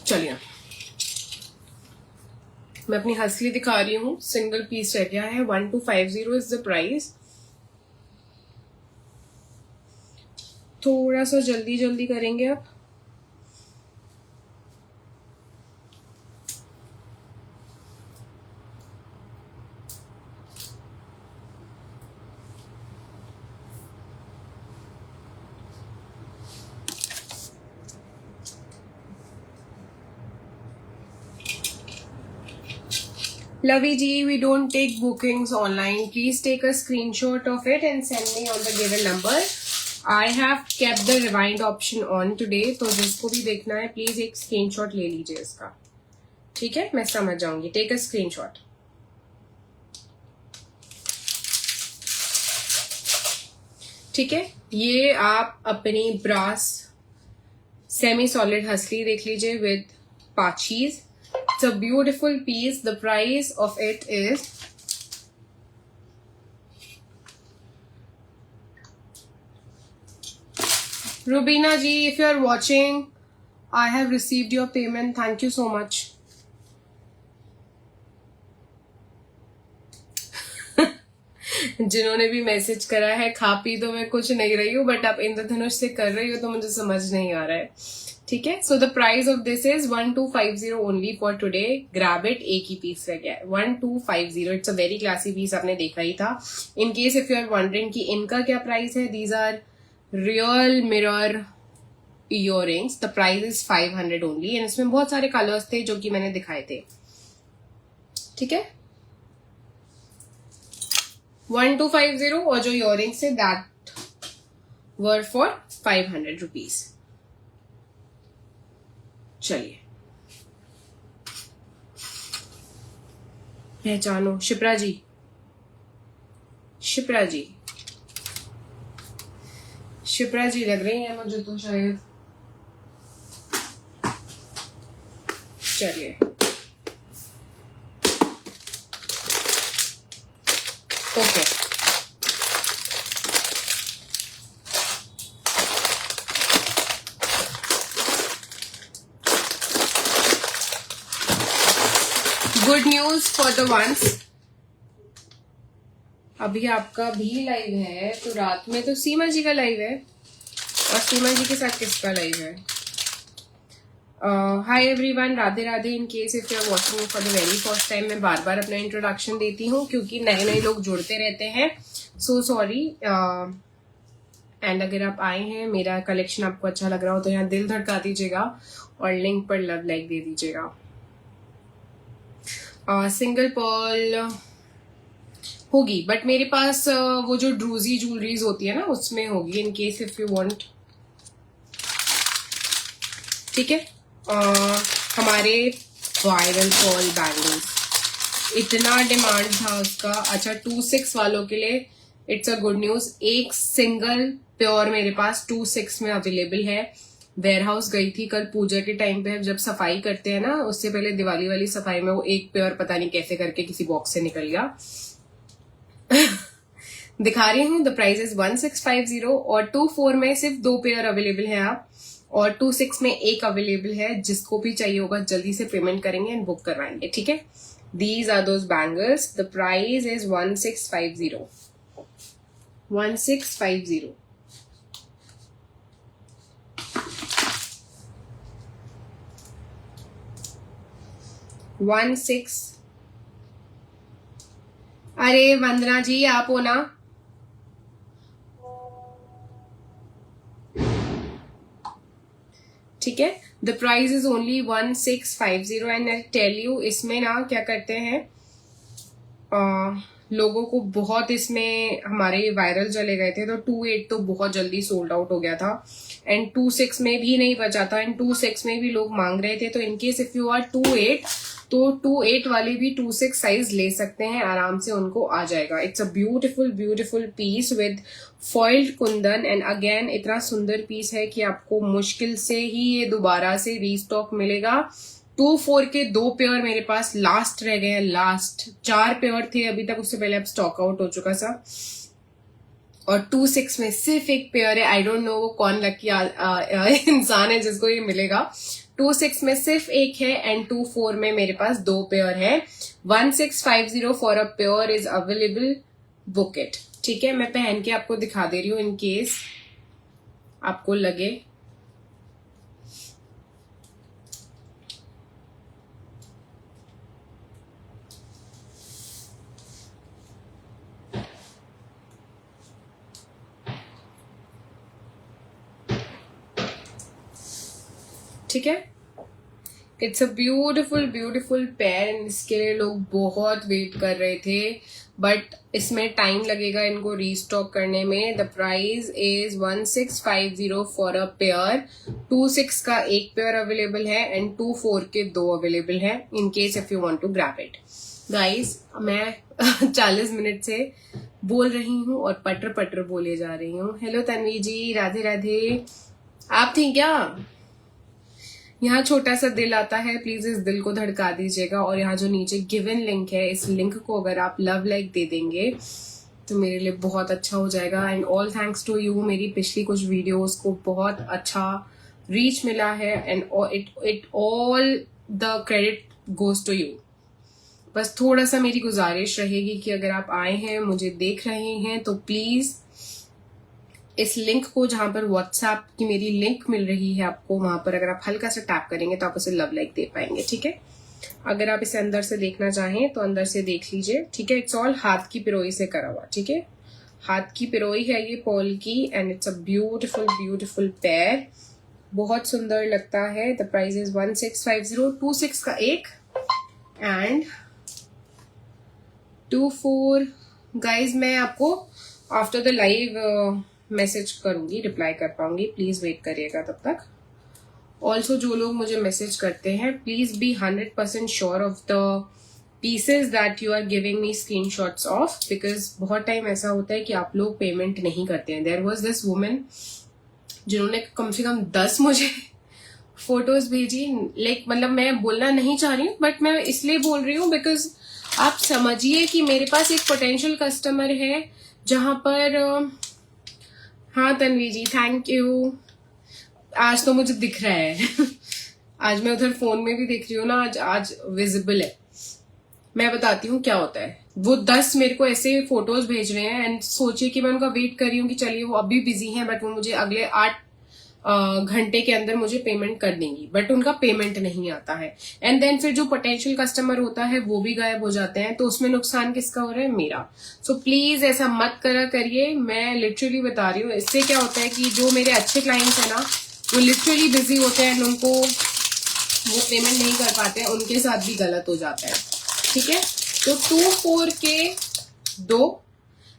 चलिए मैं अपनी हंसली दिखा रही हूँ, सिंगल पीस रह गया है। 1250 इज द प्राइस। थोड़ा सा जल्दी जल्दी करेंगे आप। Lavi ji, we don't take bookings online. Please take a screenshot of it and send me on the given number. I have kept the rewind option on today, तो जिसको भी देखना है प्लीज एक स्क्रीनशॉट ले लीजिए इसका, ठीक है? मैं समझ जाऊंगी. Take a screenshot. ठीक है, ये आप अपनी ब्रास सेमी सॉलिड हसली देख लीजिए with पाचीज. It's a beautiful piece. The price of it is Rubina ji, if you are watching, I have received your payment. Thank you so much. जिन्होंने भी मैसेज करा है, खा पी तो मैं कुछ नहीं रही हूँ, बट आप इंद्रधनुष से कर रही हो तो मुझे समझ नहीं आ रहा है. ठीक है, so the price of this is 1250 only for today. Grab it. एक ही पीस रह गया है. 1250. It's a very classy piece, आपने देखा ही था. In case if you are wondering कि इनका क्या प्राइस है, these are real mirror earrings. The price is 500 only. And इसमें बहुत सारे कलर्स थे जो कि मैंने दिखाए थे. ठीक है, 1250 और जो इयररिंग्स थे दैट वर फॉर 500 रुपीज. चलिए, पहचानो. शिप्रा जी, शिप्रा जी, शिप्रा जी लग रही है मुझे तो शायद. चलिए, okay. Good news for the ones. अभी आपका भी लाइव है, तो रात में तो सीमा जी का लाइव है. और सीमा जी के साथ किसका लाइव है? Hi everyone, Radhe Radhe. In case if you are watching for the very first time, मैं बार बार अपना इंट्रोडक्शन देती हूँ क्योंकि नए नए लोग जुड़ते रहते हैं. So sorry. एंड अगर आप आए हैं, मेरा कलेक्शन आपको अच्छा लग रहा हो तो यहाँ दिल धड़का दीजिएगा और लिंक पर लव लाइक दे दीजिएगा. सिंगल पर्ल होगी, बट मेरे पास वो जो ड्रूजी ज्वेलरीज होती है ना, उसमें होगी. इन केस इफ यू वांट. ठीक है. हमारे वायरल पर्ल बैंगल्स, इतना डिमांड था उसका. अच्छा, 26 वालों के लिए इट्स अ गुड न्यूज. एक सिंगल प्योर मेरे पास 26 में अवेलेबल है. वेयर हाउस गई थी कल पूजा के टाइम पे, जब सफाई करते हैं ना, उससे पहले दिवाली वाली सफाई में वो एक प्योर पता नहीं कैसे करके किसी बॉक्स से निकल गया. दिखा रही हूँ. द प्राइस इज 1650 और 24 में सिर्फ 2 पेयर अवेलेबल है आप, और 26 में एक अवेलेबल है. जिसको भी चाहिए होगा जल्दी से पेमेंट करेंगे एंड बुक करवाएंगे. ठीक है, these are those bangles. The price is 1650. 1650. अरे वंदना जी, आप हो ना? ठीक है. The price is only 1650 and I tell you, इसमें ना क्या करते हैं, लोगों को बहुत इसमें हमारे वायरल चले गए थे. तो 28 तो बहुत जल्दी सोल्ड आउट हो गया था एंड 26 में भी नहीं बचा था एंड 26 में भी लोग मांग रहे थे. तो इनकेस इफ यू आर 28 तो 28 वाले भी 26 साइज ले सकते हैं, आराम से उनको आ जाएगा. It's a beautiful beautiful peace with foiled Kundan. And again इतना सुंदर पीस है कि आपको मुश्किल से ही ये दोबारा से रीस्टॉक मिलेगा. 24 के 2 पेयर मेरे पास लास्ट रह गए हैं. लास्ट 4 पेयर थे अभी तक, उससे पहले अब स्टॉक आउट हो चुका सा. और 26 में सिर्फ एक पेयर है. आई डोंट नो वो कौन लकी इंसान है जिसको ये मिलेगा. 26 में सिर्फ एक है एंड 24 में मेरे पास 2 पेयर है. 1650 for a pair is available. Book it. ठीक है, मैं पहन के आपको दिखा दे रही हूँ इन केस आपको लगे. ठीक है, it's a beautiful beautiful pair and इसके लिए लोग बहुत वेट कर रहे थे, बट इसमें टाइम लगेगा इनको रीस्टॉक करने में. The price is 1650 for a pair. 26 का एक पेयर अवेलेबल है एंड 24 के 2 अवेलेबल है in case if you want to grab it. Guys मैं 40 मिनट से बोल रही हूँ और पटर पटर बोले जा रही हूँ. हेलो तन्वी जी, राधे राधे. आप थी क्या? यहाँ छोटा सा दिल आता है, प्लीज इस दिल को धड़का दीजिएगा. और यहाँ जो नीचे गिवन लिंक है, इस लिंक को अगर आप लव लाइक दे देंगे तो मेरे लिए बहुत अच्छा हो जाएगा. And all thanks to you. मेरी पिछली कुछ वीडियोस को बहुत अच्छा रीच मिला है and it all the credit goes to you. बस थोड़ा सा मेरी गुजारिश रहेगी कि अगर आप आए हैं, मुझे देख रहे हैं, तो प्लीज इस लिंक को, जहां पर व्हाट्सएप की मेरी लिंक मिल रही है आपको, वहां पर अगर आप हल्का सा टैप करेंगे तो आप उसे लव लाइक दे पाएंगे. ठीक है. अगर आप इसे अंदर से देखना चाहें तो अंदर से देख लीजिए. ठीक है. इट्स ऑल हाथ की पिरोई से करा हुआ. ठीक है. हाथ की पिरोई है ये पॉल की and it's a beautiful beautiful pair. बहुत सुंदर लगता है. The price is 1650. 26 का एक एंड 24. गाइज मैं आपको आफ्टर द लाइव मैसेज करूंगी, रिप्लाई कर पाऊंगी. प्लीज वेट करिएगा तब तक. ऑल्सो जो लोग मुझे मैसेज करते हैं, please be 100% sure of the pieces that you are giving me screenshots of, because बहुत टाइम ऐसा होता है कि आप लोग पेमेंट नहीं करते हैं. देयर वॉज दिस वुमेन जिन्होंने कम से कम 10 मुझे फोटोज भेजी. मतलब मैं बोलना नहीं चाह रही हूँ, बट मैं इसलिए बोल रही हूँ बिकॉज आप समझिए कि मेरे पास एक पोटेंशियल कस्टमर है जहां पर हाँ तन्वी जी, थैंक यू. आज तो मुझे दिख रहा है. आज मैं उधर फोन में भी देख रही हूँ ना, आज विजिबल है. मैं बताती हूँ क्या होता है. वो 10 मेरे को ऐसे फोटोज भेज रहे हैं एंड सोचिए कि मैं उनका वेट कर रही हूँ कि चलिए वो अभी बिजी हैं, बट वो मुझे अगले 8 घंटे के अंदर मुझे पेमेंट कर देंगी, बट उनका पेमेंट नहीं आता है. एंड देन फिर जो पोटेंशियल कस्टमर होता है वो भी गायब हो जाते हैं, तो उसमें नुकसान किसका हो रहा है? मेरा. सो प्लीज ऐसा मत करिए. मैं लिटरली बता रही हूँ. इससे क्या होता है कि जो मेरे अच्छे क्लाइंट्स है ना, वो लिटरली बिजी होते हैं, उनको वो पेमेंट नहीं कर पाते हैं, उनके साथ भी गलत हो जाता है. ठीक है. तो 24 के 2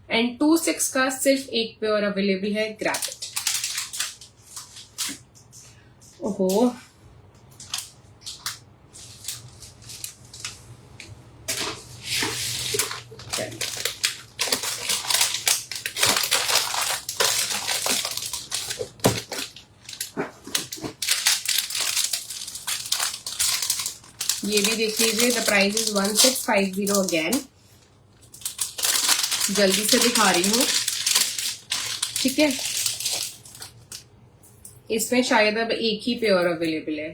एंड 26 का सिर्फ एक पेयर अवेलेबल है. Grab it. ओहो, ये भी देख लीजिए. The price is 1650 again. जल्दी से दिखा रही हूँ. ठीक है. इसमें शायद अब एक ही पेयर अवेलेबल है.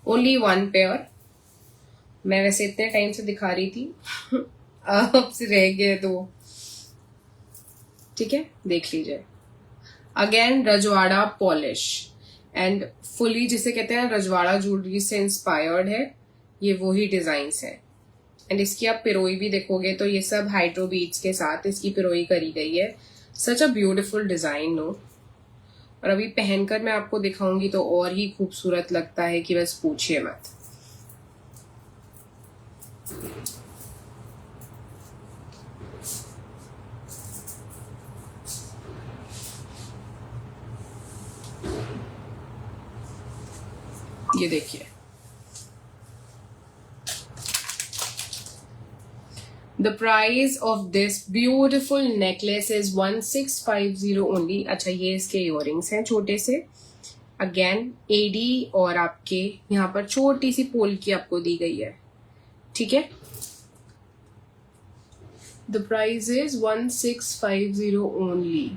Only 1 pair. मैं वैसे इतने टाइम से दिखा रही थी. अब से रह गए 2. ठीक है. देख लीजिए. Again Rajwada polish and fully, जिसे कहते हैं रजवाड़ा ज्वेलरी से इंस्पायर्ड है. ये वही डिजाइन्स है. एंड इसकी आप पिरोई भी देखोगे तो ये सब हाइड्रो बीड्स के साथ इसकी पिरोई करी गई है. सच अ ब्यूटिफुल डिजाइन. नो, और अभी पहनकर मैं आपको दिखाऊंगी तो और ही खूबसूरत लगता है कि बस पूछिए मत. ये देखिए. The price of this beautiful necklace is 1650 only. अच्छा, ये इसके इयररिंग्स हैं छोटे से. अगेन एडी और आपके यहाँ पर छोटी सी पोल की आपको दी गई है. ठीक है. The price is 1650 only.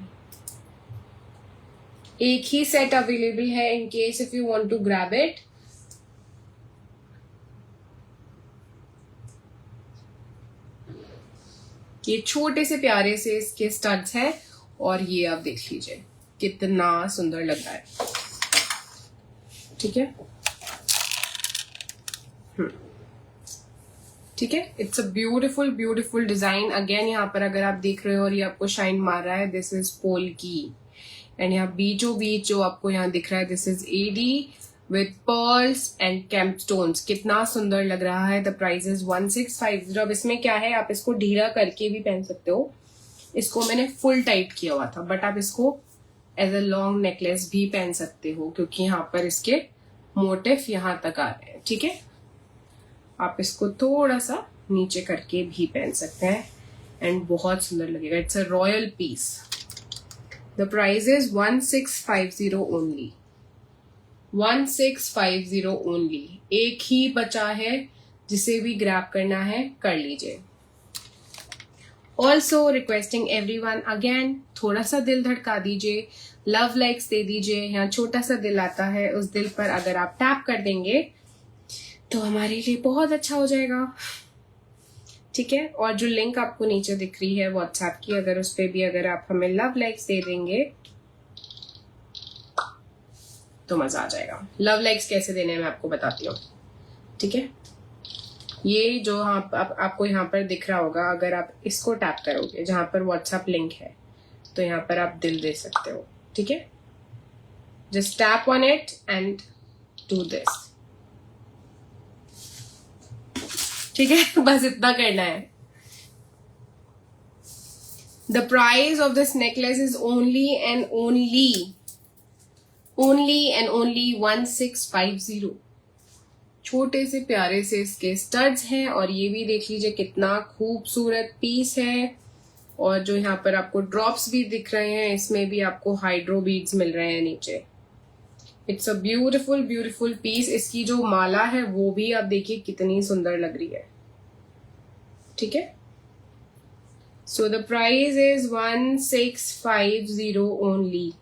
एक ही सेट अवेलेबल है in case if you want to grab it. ये छोटे से प्यारे से इसके स्टड्स हैं और ये आप देख लीजिए कितना सुंदर लग रहा है. ठीक है. ठीक है. It's a beautiful beautiful design. Again यहाँ पर अगर आप देख रहे हो और ये आपको शाइन मार रहा है, दिस इज पोल की. एंड यहाँ बीचों बीच जो आपको यहाँ दिख रहा है, this is AD with pearls and kemp stones. कितना सुंदर लग रहा है। The price is 1650। अब इसमें क्या है, आप इसको ढीला करके भी पहन सकते हो। इसको मैंने फुल टाइट किया हुआ था, बट आप इसको एज अ लॉन्ग नेकलेस भी पहन सकते हो, क्योंकि यहाँ पर इसके मोटिफ यहाँ तक आ रहे हैं। ठीक है, आप इसको थोड़ा सा नीचे करके भी पहन सकते हैं एंड बहुत सुंदर लगेगा। It's a royal piece. The price is 1650 only. 1650 only. एक ही बचा है, जिसे भी ग्रैब करना है कर लीजिए। ऑल्सो रिक्वेस्टिंग एवरीवन अगेन, थोड़ा सा दिल धड़का दीजिए, लव लाइक्स दे दीजिए। यहाँ छोटा सा दिल आता है, उस दिल पर अगर आप टैप कर देंगे तो हमारे लिए बहुत अच्छा हो जाएगा। ठीक है, और जो लिंक आपको नीचे दिख रही है व्हाट्सएप की, अगर उस पर भी अगर आप हमें लव लाइक्स दे देंगे तो मजा आ जाएगा। लव लाइक्स कैसे देने हैं मैं आपको बताती हूँ। ठीक है, ये जो आपको यहाँ पर दिख रहा होगा, अगर आप इसको टैप करोगे जहां पर व्हाट्सएप लिंक है, तो यहाँ पर आप दिल दे सकते हो। ठीक है, just tap on it and do this. ठीक है, बस इतना करना है। The price of this necklace is only and only 1650। छोटे से प्यारे से इसके स्टड्स हैं, और ये भी देख लीजिए कितना खूबसूरत पीस है। और जो यहाँ पर आपको ड्रॉप्स भी दिख रहे हैं, इसमें भी आपको हाइड्रो बीड्स मिल रहे हैं नीचे। It's a beautiful beautiful piece. इसकी जो माला है वो भी आप देखिए कितनी सुंदर लग रही है। ठीक है, so the price is 1650 only.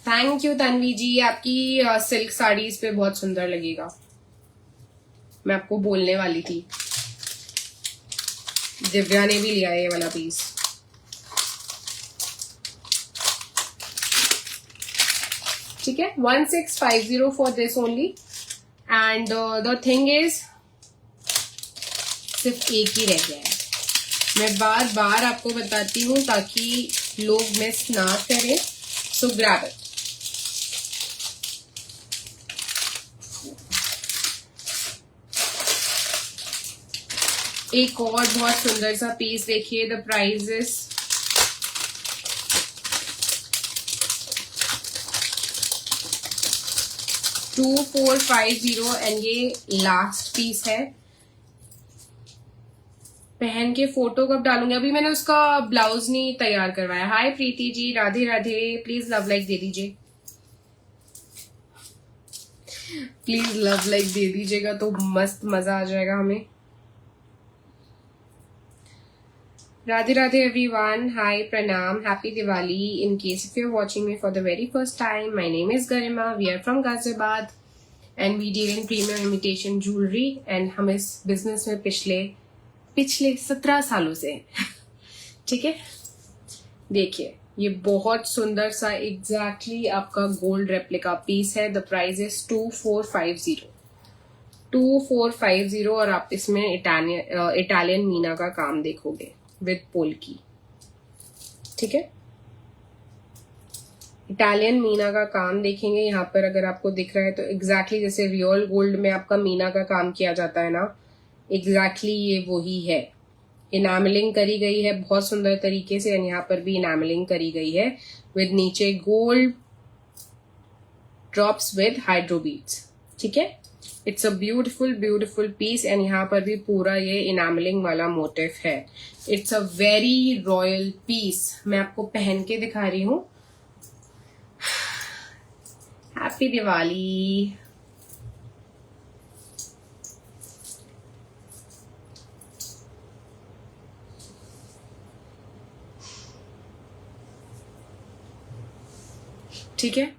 Thank you Tanvi ji, आपकी सिल्क साड़ी इस पे बहुत सुंदर लगेगा। मैं आपको बोलने वाली थी, दिव्या ने भी लिया है ये वाला पीस। ठीक है, 1650 for this only. And the thing is, सिर्फ एक ही रह गया है। मैं बार बार आपको बताती हूँ ताकि लोग मिस ना करें। सो ग्रैब इट। एक और बहुत सुंदर सा पीस देखिए। द प्राइस इज 2450 एंड ये लास्ट पीस है। पहन के फोटो कब डालूंगी, अभी मैंने उसका ब्लाउज नहीं तैयार करवाया। Hi Preeti ji, Radhe Radhe. Please love like दे दीजिए, प्लीज लव लाइक दे दीजिएगा तो मस्त मजा आ जाएगा हमें। राधे राधे एवरीवन, हाय प्रणाम, happy Diwali. In case if you are watching me for the very first time, my name is Garima, we are from Ghaziabad and we deal in premium imitation jewellery. And हम इस business में पिछले 17 सालों से ठीक है, देखिए ये बहुत सुंदर सा एग्जैक्टली आपका गोल्ड रेप्लिका पीस है। द प्राइस इज 2450 और आप इसमें इटालियन मीना का काम देखोगे विद पोल्की। ठीक है, इटालियन मीना का काम देखेंगे। यहाँ पर अगर आपको दिख रहा है तो एग्जैक्टली जैसे रियल गोल्ड में आपका मीना का काम किया जाता है ना, एग्जैक्टली ये वही है। इनामलिंग करी गई है बहुत सुंदर तरीके से, एंड यहाँ पर भी इनामलिंग करी गई है विद नीचे gold drops with hydro beads. ठीक है, it's a beautiful beautiful piece and यहाँ पर भी पूरा ये इनामलिंग वाला मोटिव है। It's a very royal piece. मैं आपको पहन के दिखा रही हूँ। हैप्पी दिवाली। ठीक है,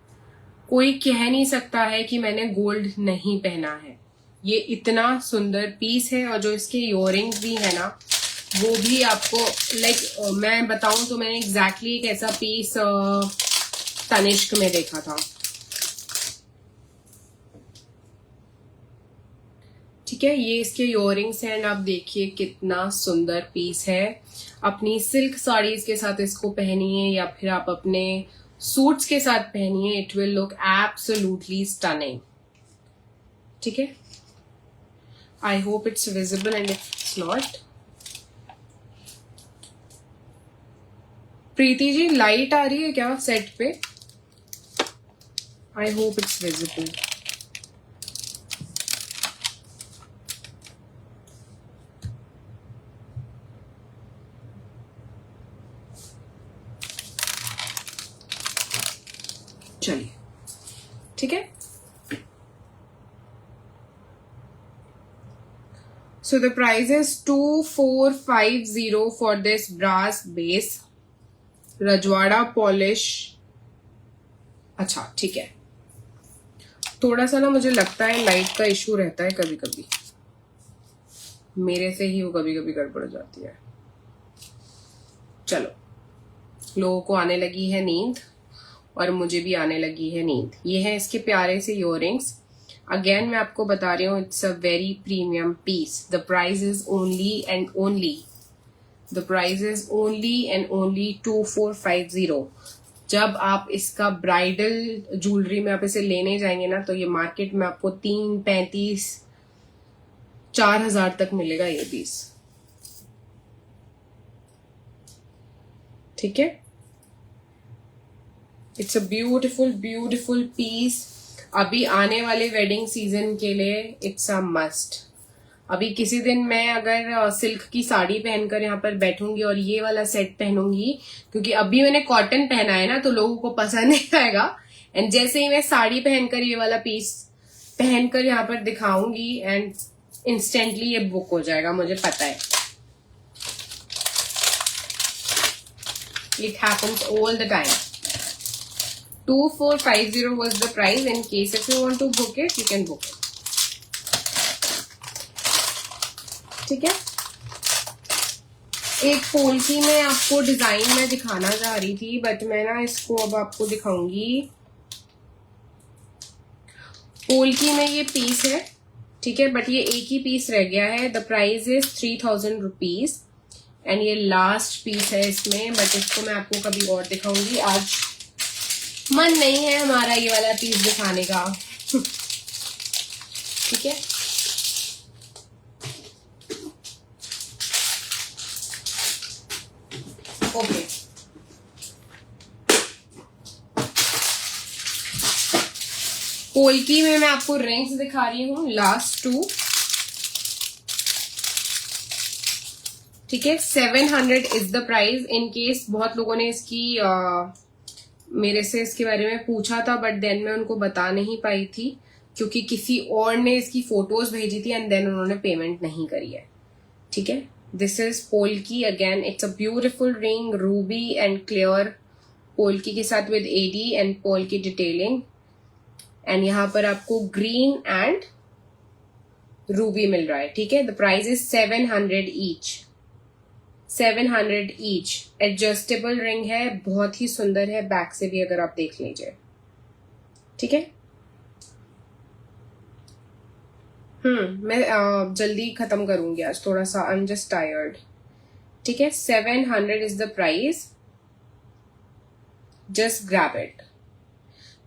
कोई कह नहीं सकता है कि मैंने गोल्ड नहीं पहना है। ये इतना सुंदर पीस है, और जो इसके इयररिंग्स भी है ना, वो भी आपको मैं बताऊं तो मैंने एग्जैक्टली एक ऐसा पीस तनिष्क में देखा था। ठीक है, ये इसके इयररिंग्स हैं, आप देखिए कितना सुंदर पीस है। अपनी सिल्क साड़ीज के साथ इसको पहनिए, या फिर आप अपने सूट्स के साथ पहनिए, it will look absolutely stunning. ठीक है, I hope it's visible and it's not. Preeti ji light आ रही है क्या सेट पे? I hope it's visible. चलिए ठीक है। So the price is 2450 for this brass base Rajwada polish. अच्छा ठीक है, थोड़ा सा ना मुझे लगता है लाइट का इशू रहता है कभी कभी, मेरे से ही वो कभी कभी गड़बड़ जाती है। चलो, लोगों को आने लगी है नींद और मुझे भी आने लगी है नींद। ये है इसके प्यारे से इयररिंग्स। अगेन मैं आपको बता रही हूँ, it's a very premium piece. The price is only and only 2450। जब आप इसका ब्राइडल ज्वेलरी में आप इसे लेने जाएंगे ना, तो ये मार्केट में आपको 3-35-4 तक मिलेगा ये पीस। ठीक है, it's a beautiful beautiful piece. अभी आने वाले वेडिंग सीजन के लिए इट्स अ मस्ट। अभी किसी दिन मैं अगर सिल्क की साड़ी पहनकर यहाँ पर बैठूंगी और ये वाला सेट पहनूंगी, क्योंकि अभी मैंने कॉटन पहना है ना, तो लोगों को पसंद नहीं आएगा। एंड जैसे ही मैं साड़ी पहनकर ये वाला पीस पहनकर यहाँ पर दिखाऊंगी, एंड इंस्टेंटली ये बुक हो जाएगा, मुझे पता है। It happens all the time. 2450 was the price. In case if you want to book it, you can book it. ठीक है, एक पोल्की में आपको डिजाइन में दिखाना चाह रही थी, बट मैं ना इसको अब आपको दिखाऊंगी। पोल्की में ये पीस है, ठीक है, बट ये एक ही पीस रह गया है। The price is 3000 rupees and ये लास्ट पीस है इसमें, बट इसको मैं आपको कभी और दिखाऊंगी। आज मन नहीं है हमारा ये वाला पीस दिखाने का। ठीक है, ओके। पोल्की में मैं आपको रिंग्स दिखा रही हूँ, लास्ट 2। ठीक है, 700 is the price. In case बहुत लोगों ने इसकी मेरे से इसके बारे में पूछा था, बट देन मैं उनको बता नहीं पाई थी, क्योंकि किसी और ने इसकी फोटोज भेजी थी एंड देन उन्होंने पेमेंट नहीं करी है। ठीक है, this is polki. Again it's a beautiful ring, ruby and clear polki के साथ with AD and polki detailing. एंड यहाँ पर आपको ग्रीन एंड रूबी मिल रहा है। ठीक है, the price is 700 each. 700 each. Adjustable ring है, बहुत ही सुंदर है, बैक से भी अगर आप देख लीजिए। ठीक है, मैं जल्दी खत्म करूंगी आज, थोड़ा सा आई एम जस्ट टायर्ड। ठीक है, 700 is the price, just grab it.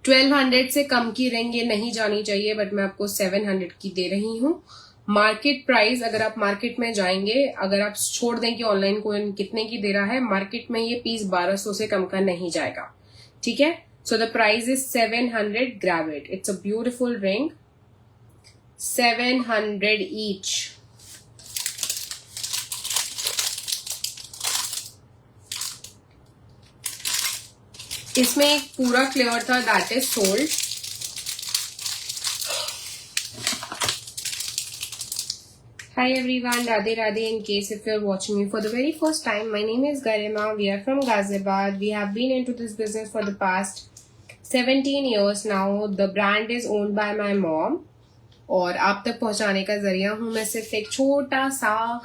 1200 से कम की रिंग ये नहीं जानी चाहिए, बट मैं आपको 700 की दे रही हूँ। मार्केट प्राइस, अगर आप मार्केट में जाएंगे, अगर आप छोड़ दें कि ऑनलाइन कोई कितने की दे रहा है, मार्केट में ये पीस 1200 से कम का नहीं जाएगा। ठीक है, so the price is 700, grab it. It's a beautiful ring, 700 each. इसमें एक पूरा क्लियर था, that is sold. Hi everyone, Radhe Radhe. In case if you're watching me for the very first time, my name is Garima. We are from Ghaziabad. We have been into this business for the past 17 years now. The brand is owned by my mom. और आप तक पहुंचाने का जरिया हूं मैं सिर्फ एक छोटा सा।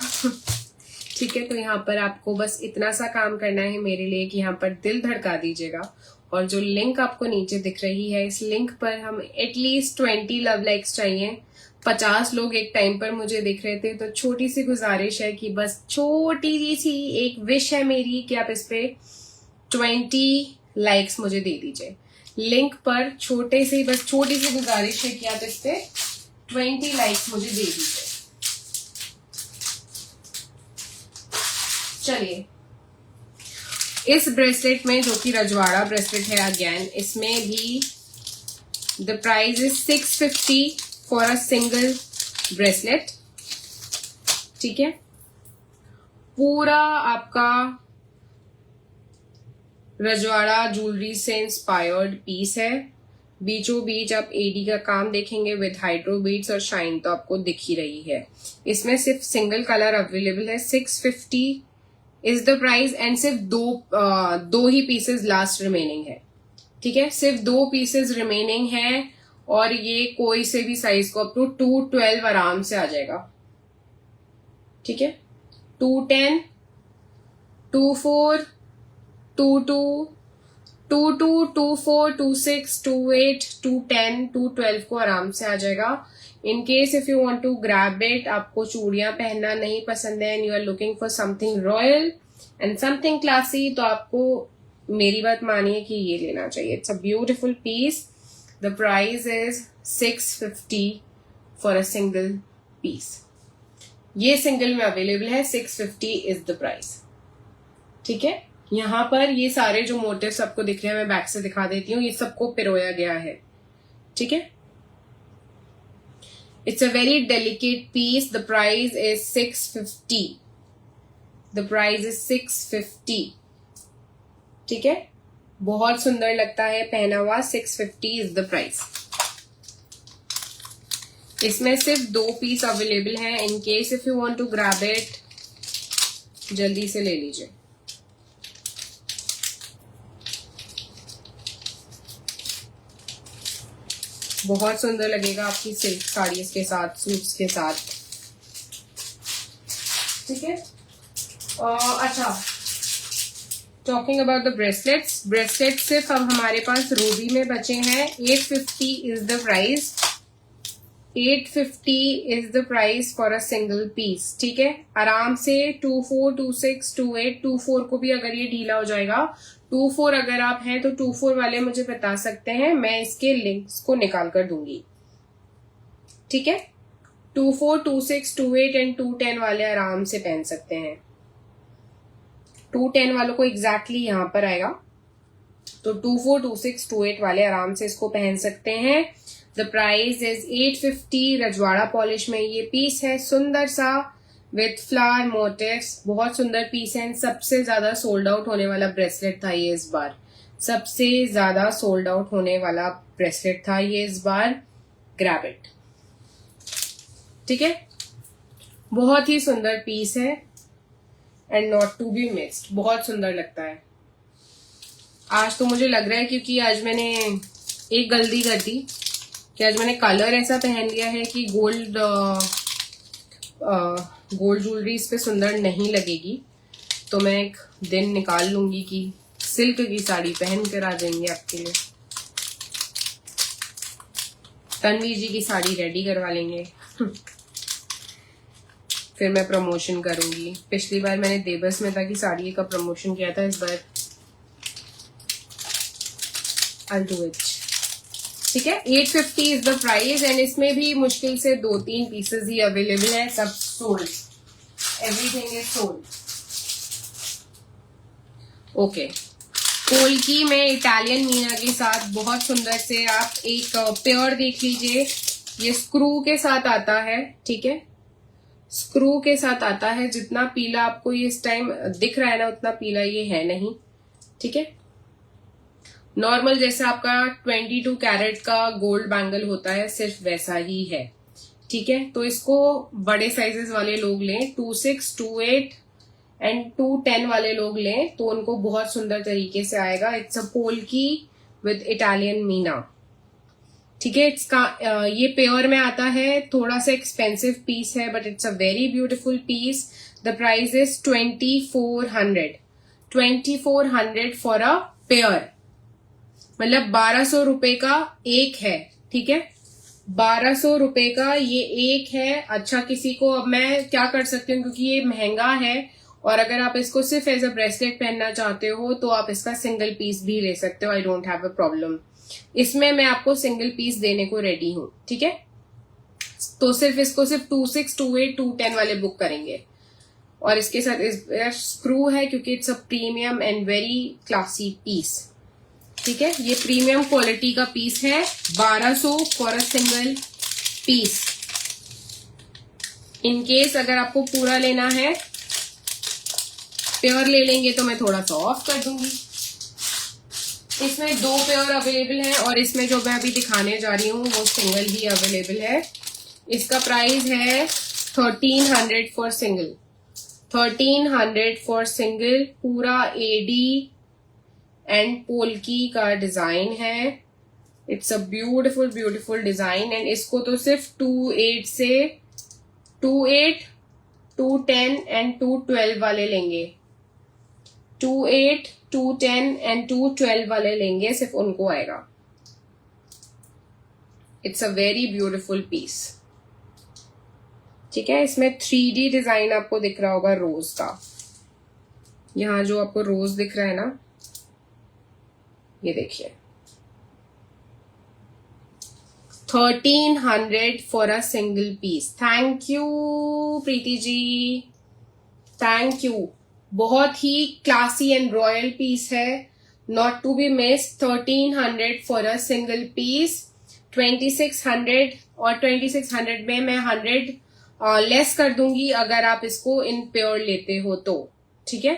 ठीक है, तो यहाँ पर आपको बस इतना सा काम करना है मेरे लिए कि यहाँ पर दिल धड़का दीजिएगा, और जो लिंक आपको नीचे दिख रही है, इस लिंक पर हम एटलीस्ट 20 लव लाइक्स चाहिए। 50 लोग एक टाइम पर मुझे दिख रहे थे, तो छोटी सी गुजारिश है कि बस छोटी सी एक विश है मेरी कि आप इस पे 20 लाइक्स मुझे दे दीजिए। लिंक पर छोटी सी गुजारिश है कि आप इस पे 20 लाइक्स मुझे दे दीजिए। चलिए, इस ब्रेसलेट में, जो कि रजवाड़ा ब्रेसलेट है अगेन, इसमें भी the price is 650 for a single bracelet. ठीक है, पूरा आपका रजवाड़ा ज्वेलरी से इंस्पायर्ड पीस है। बीचों बीच आप एडी का काम देखेंगे विद हाइड्रो बीड्स और शाइन तो आपको दिख ही रही है। इसमें सिर्फ सिंगल कलर अवेलेबल है। 650 इज द प्राइस एंड सिर्फ दो ही पीसेस लास्ट रिमेनिंग है। ठीक है, सिर्फ 2 पीसेस रिमेनिंग है और ये कोई से भी साइज को अप टू 212 आराम से आ जाएगा। ठीक है, 210, 24, 22, 22, 24, 26, 28, 210, 212 को आराम से आ जाएगा। In case if you want to grab it, आपको चूड़ियां पहनना नहीं पसंद है and you are looking for something royal and something classy, तो आपको मेरी बात मानिए कि ये लेना चाहिए। It's a beautiful piece. The price is 650 for a single piece. ये सिंगल में अवेलेबल है। 650 इज द प्राइस। ठीक है, यहां पर ये सारे जो मोटिव्स आपको दिख रहे हैं, मैं बैक से दिखा देती हूँ, ये सबको पिरोया गया है। ठीक है, it's a very delicate piece. The price is 650। The price is 650। ठीक है, बहुत सुंदर लगता है पहना हुआ। 650 इज द प्राइस। इसमें सिर्फ 2 पीस अवेलेबल हैं। In case if you want to grab it, जल्दी से ले लीजिए। बहुत सुंदर लगेगा आपकी सिल्क साड़ीज के साथ, सूट्स के साथ। ठीक है, अच्छा, talking about the bracelets. Bracelet सिर्फ अब हमारे पास रूबी में बचे हैं। 850 is the price. 850 is the price for a single piece. ठीक है, आराम से 24, 26, 28, 24 को भी अगर ये ढीला हो जाएगा, 24 अगर आप हैं तो 24 वाले मुझे बता सकते हैं, मैं इसके लिंक्स को निकाल कर दूंगी। ठीक है, 24, 26, 28 एंड 210 वाले आराम से पहन सकते हैं। 210 वालों को एग्जैक्टली यहां पर आएगा, तो 24, 26, 28 वाले आराम से इसको पहन सकते हैं। The price is 850। Rajwada polish में ये पीस है, सुंदर सा विथ फ्लावर मोटिव्स। बहुत सुंदर पीस है। सबसे ज्यादा सोल्ड आउट होने वाला ब्रेसलेट था ये इस बार। सबसे ज्यादा सोल्ड आउट होने वाला ब्रेसलेट था ये इस बार। Grab it. ठीक है, बहुत ही सुंदर पीस है and not to be missed. बहुत सुंदर लगता है। आज तो मुझे लग रहा है, क्योंकि आज मैंने एक गलती कर दी कि आज मैंने कलर ऐसा पहन लिया है कि गोल्ड ज्वेलरी इस पे सुंदर नहीं लगेगी। तो मैं एक दिन निकाल लूंगी कि सिल्क की साड़ी पहन कर आ जाएंगे आपके लिए। तन्वी जी की साड़ी रेडी करवा लेंगे। फिर मैं प्रमोशन करूंगी। पिछली बार मैंने देबस में था कि साड़ी का प्रमोशन किया था, इस बार I'll do it। ठीक है, 850 इज द प्राइस एंड इसमें भी मुश्किल से 2-3 पीसेस ही अवेलेबल है। सब sold, everything is sold. Okay, कोल्की में इटालियन मीना के साथ बहुत सुंदर से आप एक पेयर देख लीजिए। ये स्क्रू के साथ आता है। ठीक है, स्क्रू के साथ आता है। जितना पीला आपको ये इस टाइम दिख रहा है ना, उतना पीला ये है नहीं। ठीक है, नॉर्मल जैसे आपका 22 कैरेट का गोल्ड बैंगल होता है, सिर्फ वैसा ही है। ठीक है, तो इसको बड़े साइजेस वाले लोग लें, 26, 28 एंड 210 वाले लोग लें तो उनको बहुत सुंदर तरीके से आएगा। It's a polki with Italian meena. ठीक है, ये पेयर में आता है। थोड़ा सा एक्सपेंसिव पीस है but it's a very beautiful piece. The price is 2400। 2400 for a pair, मतलब 1200 रुपए का एक है। ठीक है, 1200 रुपए का ये एक है। अच्छा, किसी को अब मैं क्या कर सकती हूँ, क्योंकि ये महंगा है और अगर आप इसको सिर्फ एज अ ब्रेसलेट पहनना चाहते हो तो आप इसका सिंगल पीस भी ले सकते हो, I don't have a problem. इसमें मैं आपको सिंगल पीस देने को रेडी हूं, ठीक है। तो सिर्फ इसको सिर्फ 26, 28, 210 वाले बुक करेंगे। और इसके साथ इस स्क्रू है क्योंकि it's a premium and very classy piece, ठीक है। ये प्रीमियम क्वालिटी का पीस है, 1200 for a single piece. In case अगर आपको पूरा लेना है, पेयर ले लेंगे तो मैं थोड़ा सा ऑफ कर दूंगी। इसमें 2 पेयर अवेलेबल है और इसमें जो मैं अभी दिखाने जा रही हूँ वो सिंगल ही अवेलेबल है। इसका प्राइस है 1300 फॉर सिंगल, 1300 फॉर सिंगल। पूरा एडी एंड पोल्की का डिजाइन है। It's a beautiful beautiful design. And इसको तो सिर्फ 28 से 28, 210 एंड 212 वाले लेंगे। 28, 210 एंड 212 वाले लेंगे, सिर्फ उनको आएगा। It's a very beautiful piece, ठीक है। इसमें 3D डिजाइन आपको दिख रहा होगा रोज का। यहां जो आपको रोज दिख रहा है ना, ये देखिए। 1300 for a single piece. Thank you Preeti ji, thank you. बहुत ही क्लासी एंड रॉयल पीस है, not to be miss. 1300 for a single piece. 2600 और 2600 में मैं 100 लेस कर दूंगी अगर आप इसको इन पेयर लेते हो तो, ठीक है।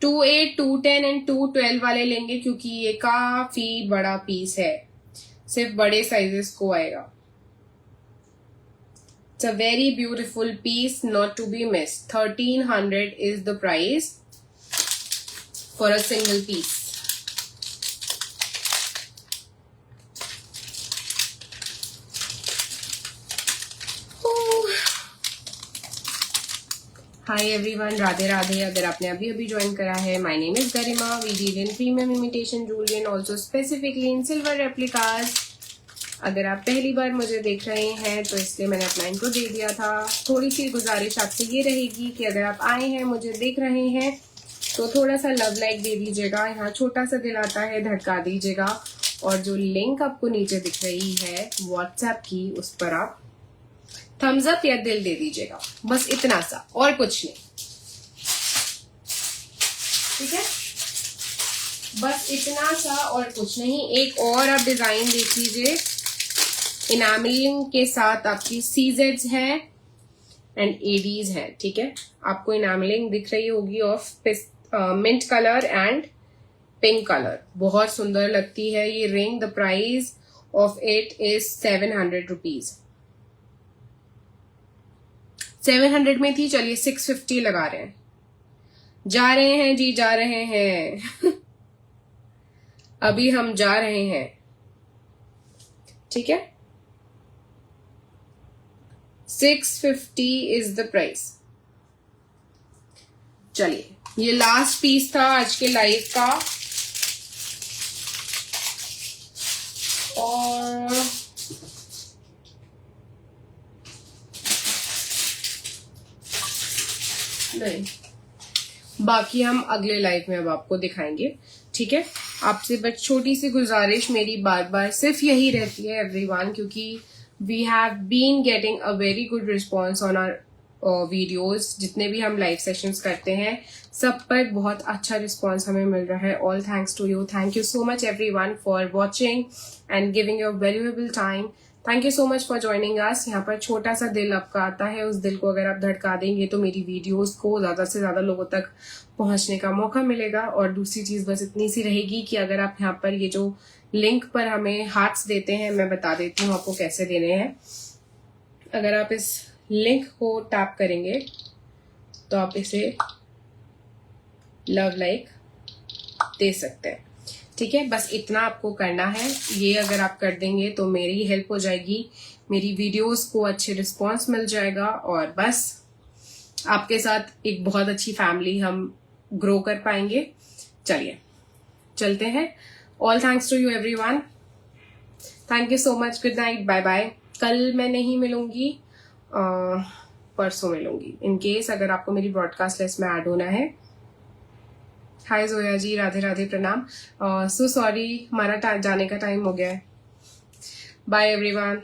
28, 210 एंड 212 वाले लेंगे क्योंकि ये काफी बड़ा पीस है, सिर्फ बड़े साइजेस को आएगा। It's a very beautiful piece, not to be miss. 1300 is the price for a single piece. Hi everyone, Radhe Radhe. अगर आपने अभी अभी ज्वाइन करा है, my name is Garima. We deal in premium imitation jewellery and also specifically in silver replicas. अगर आप पहली बार मुझे देख रहे हैं तो इसलिए मैंने अपना इंट्रो दे दिया था। थोड़ी सी गुजारिश आपसे ये रहेगी कि अगर आप आए हैं, मुझे देख रहे हैं, तो थोड़ा सा लव लाइक दे दीजिएगा। यहाँ छोटा सा दिल आता है, धड़का दीजिएगा। और जो लिंक आपको नीचे दिख रही है व्हाट्सएप की, उस पर आप थम्स अप या दिल दे दीजिएगा, बस इतना सा, और कुछ नहीं, ठीक है। बस इतना सा और कुछ नहीं। एक और आप डिजाइन देख लीजिए, इनामलिंग के साथ आपकी सीजेड्स है एंड एडीज है, ठीक है। आपको इनामलिंग दिख रही होगी of mint colour and pink colour, बहुत सुंदर लगती है ये ring. The price of it is 700 rupees. 700 में थी, चलिए 650 लगा रहे हैं। जा रहे हैं जी, जा रहे हैं अभी हम जा रहे हैं, ठीक है। 650 इज द प्राइस। चलिए, ये लास्ट पीस था आज के लाइव का। और नहीं, बाकी हम अगले लाइव में अब आपको दिखाएंगे, ठीक है। आपसे बस छोटी सी गुजारिश मेरी बार बार सिर्फ यही रहती है एवरीवन, क्योंकि we have been getting a very good response on our videos. जितने भी हम लाइव सेशंस करते हैं, सब पर बहुत अच्छा रिस्पॉन्स हमें मिल रहा है। All thanks to you. Thank you so much everyone for watching and giving your valuable time. Thank you so much for joining us. यहाँ पर छोटा सा दिल आपका आता है, उस दिल को अगर आप धड़का देंगे तो मेरी वीडियोस को ज्यादा से ज्यादा लोगों तक पहुंचने का मौका मिलेगा। और दूसरी चीज बस इतनी सी रहेगी कि अगर आप यहाँ पर ये जो लिंक पर हमें हार्ट्स देते हैं, मैं बता देती हूँ आपको कैसे देने हैं। अगर आप इस लिंक को टैप करेंगे तो आप इसे लव लाइक दे सकते हैं, ठीक है। बस इतना आपको करना है। ये अगर आप कर देंगे तो मेरी हेल्प हो जाएगी, मेरी वीडियोस को अच्छे रिस्पॉन्स मिल जाएगा और बस आपके साथ एक बहुत अच्छी फैमिली हम ग्रो कर पाएंगे। चलिए चलते हैं। All thanks to you everyone. Thank you so much. Good night, bye bye. कल मैं नहीं मिलूंगी, परसों मिलूंगी। इन केस अगर आपको मेरी ब्रॉडकास्ट लिस्ट में ऐड होना है। हाय जोया जी, राधे राधे, प्रणाम। सो सॉरी, हमारा जाने का टाइम हो गया है। Bye everyone.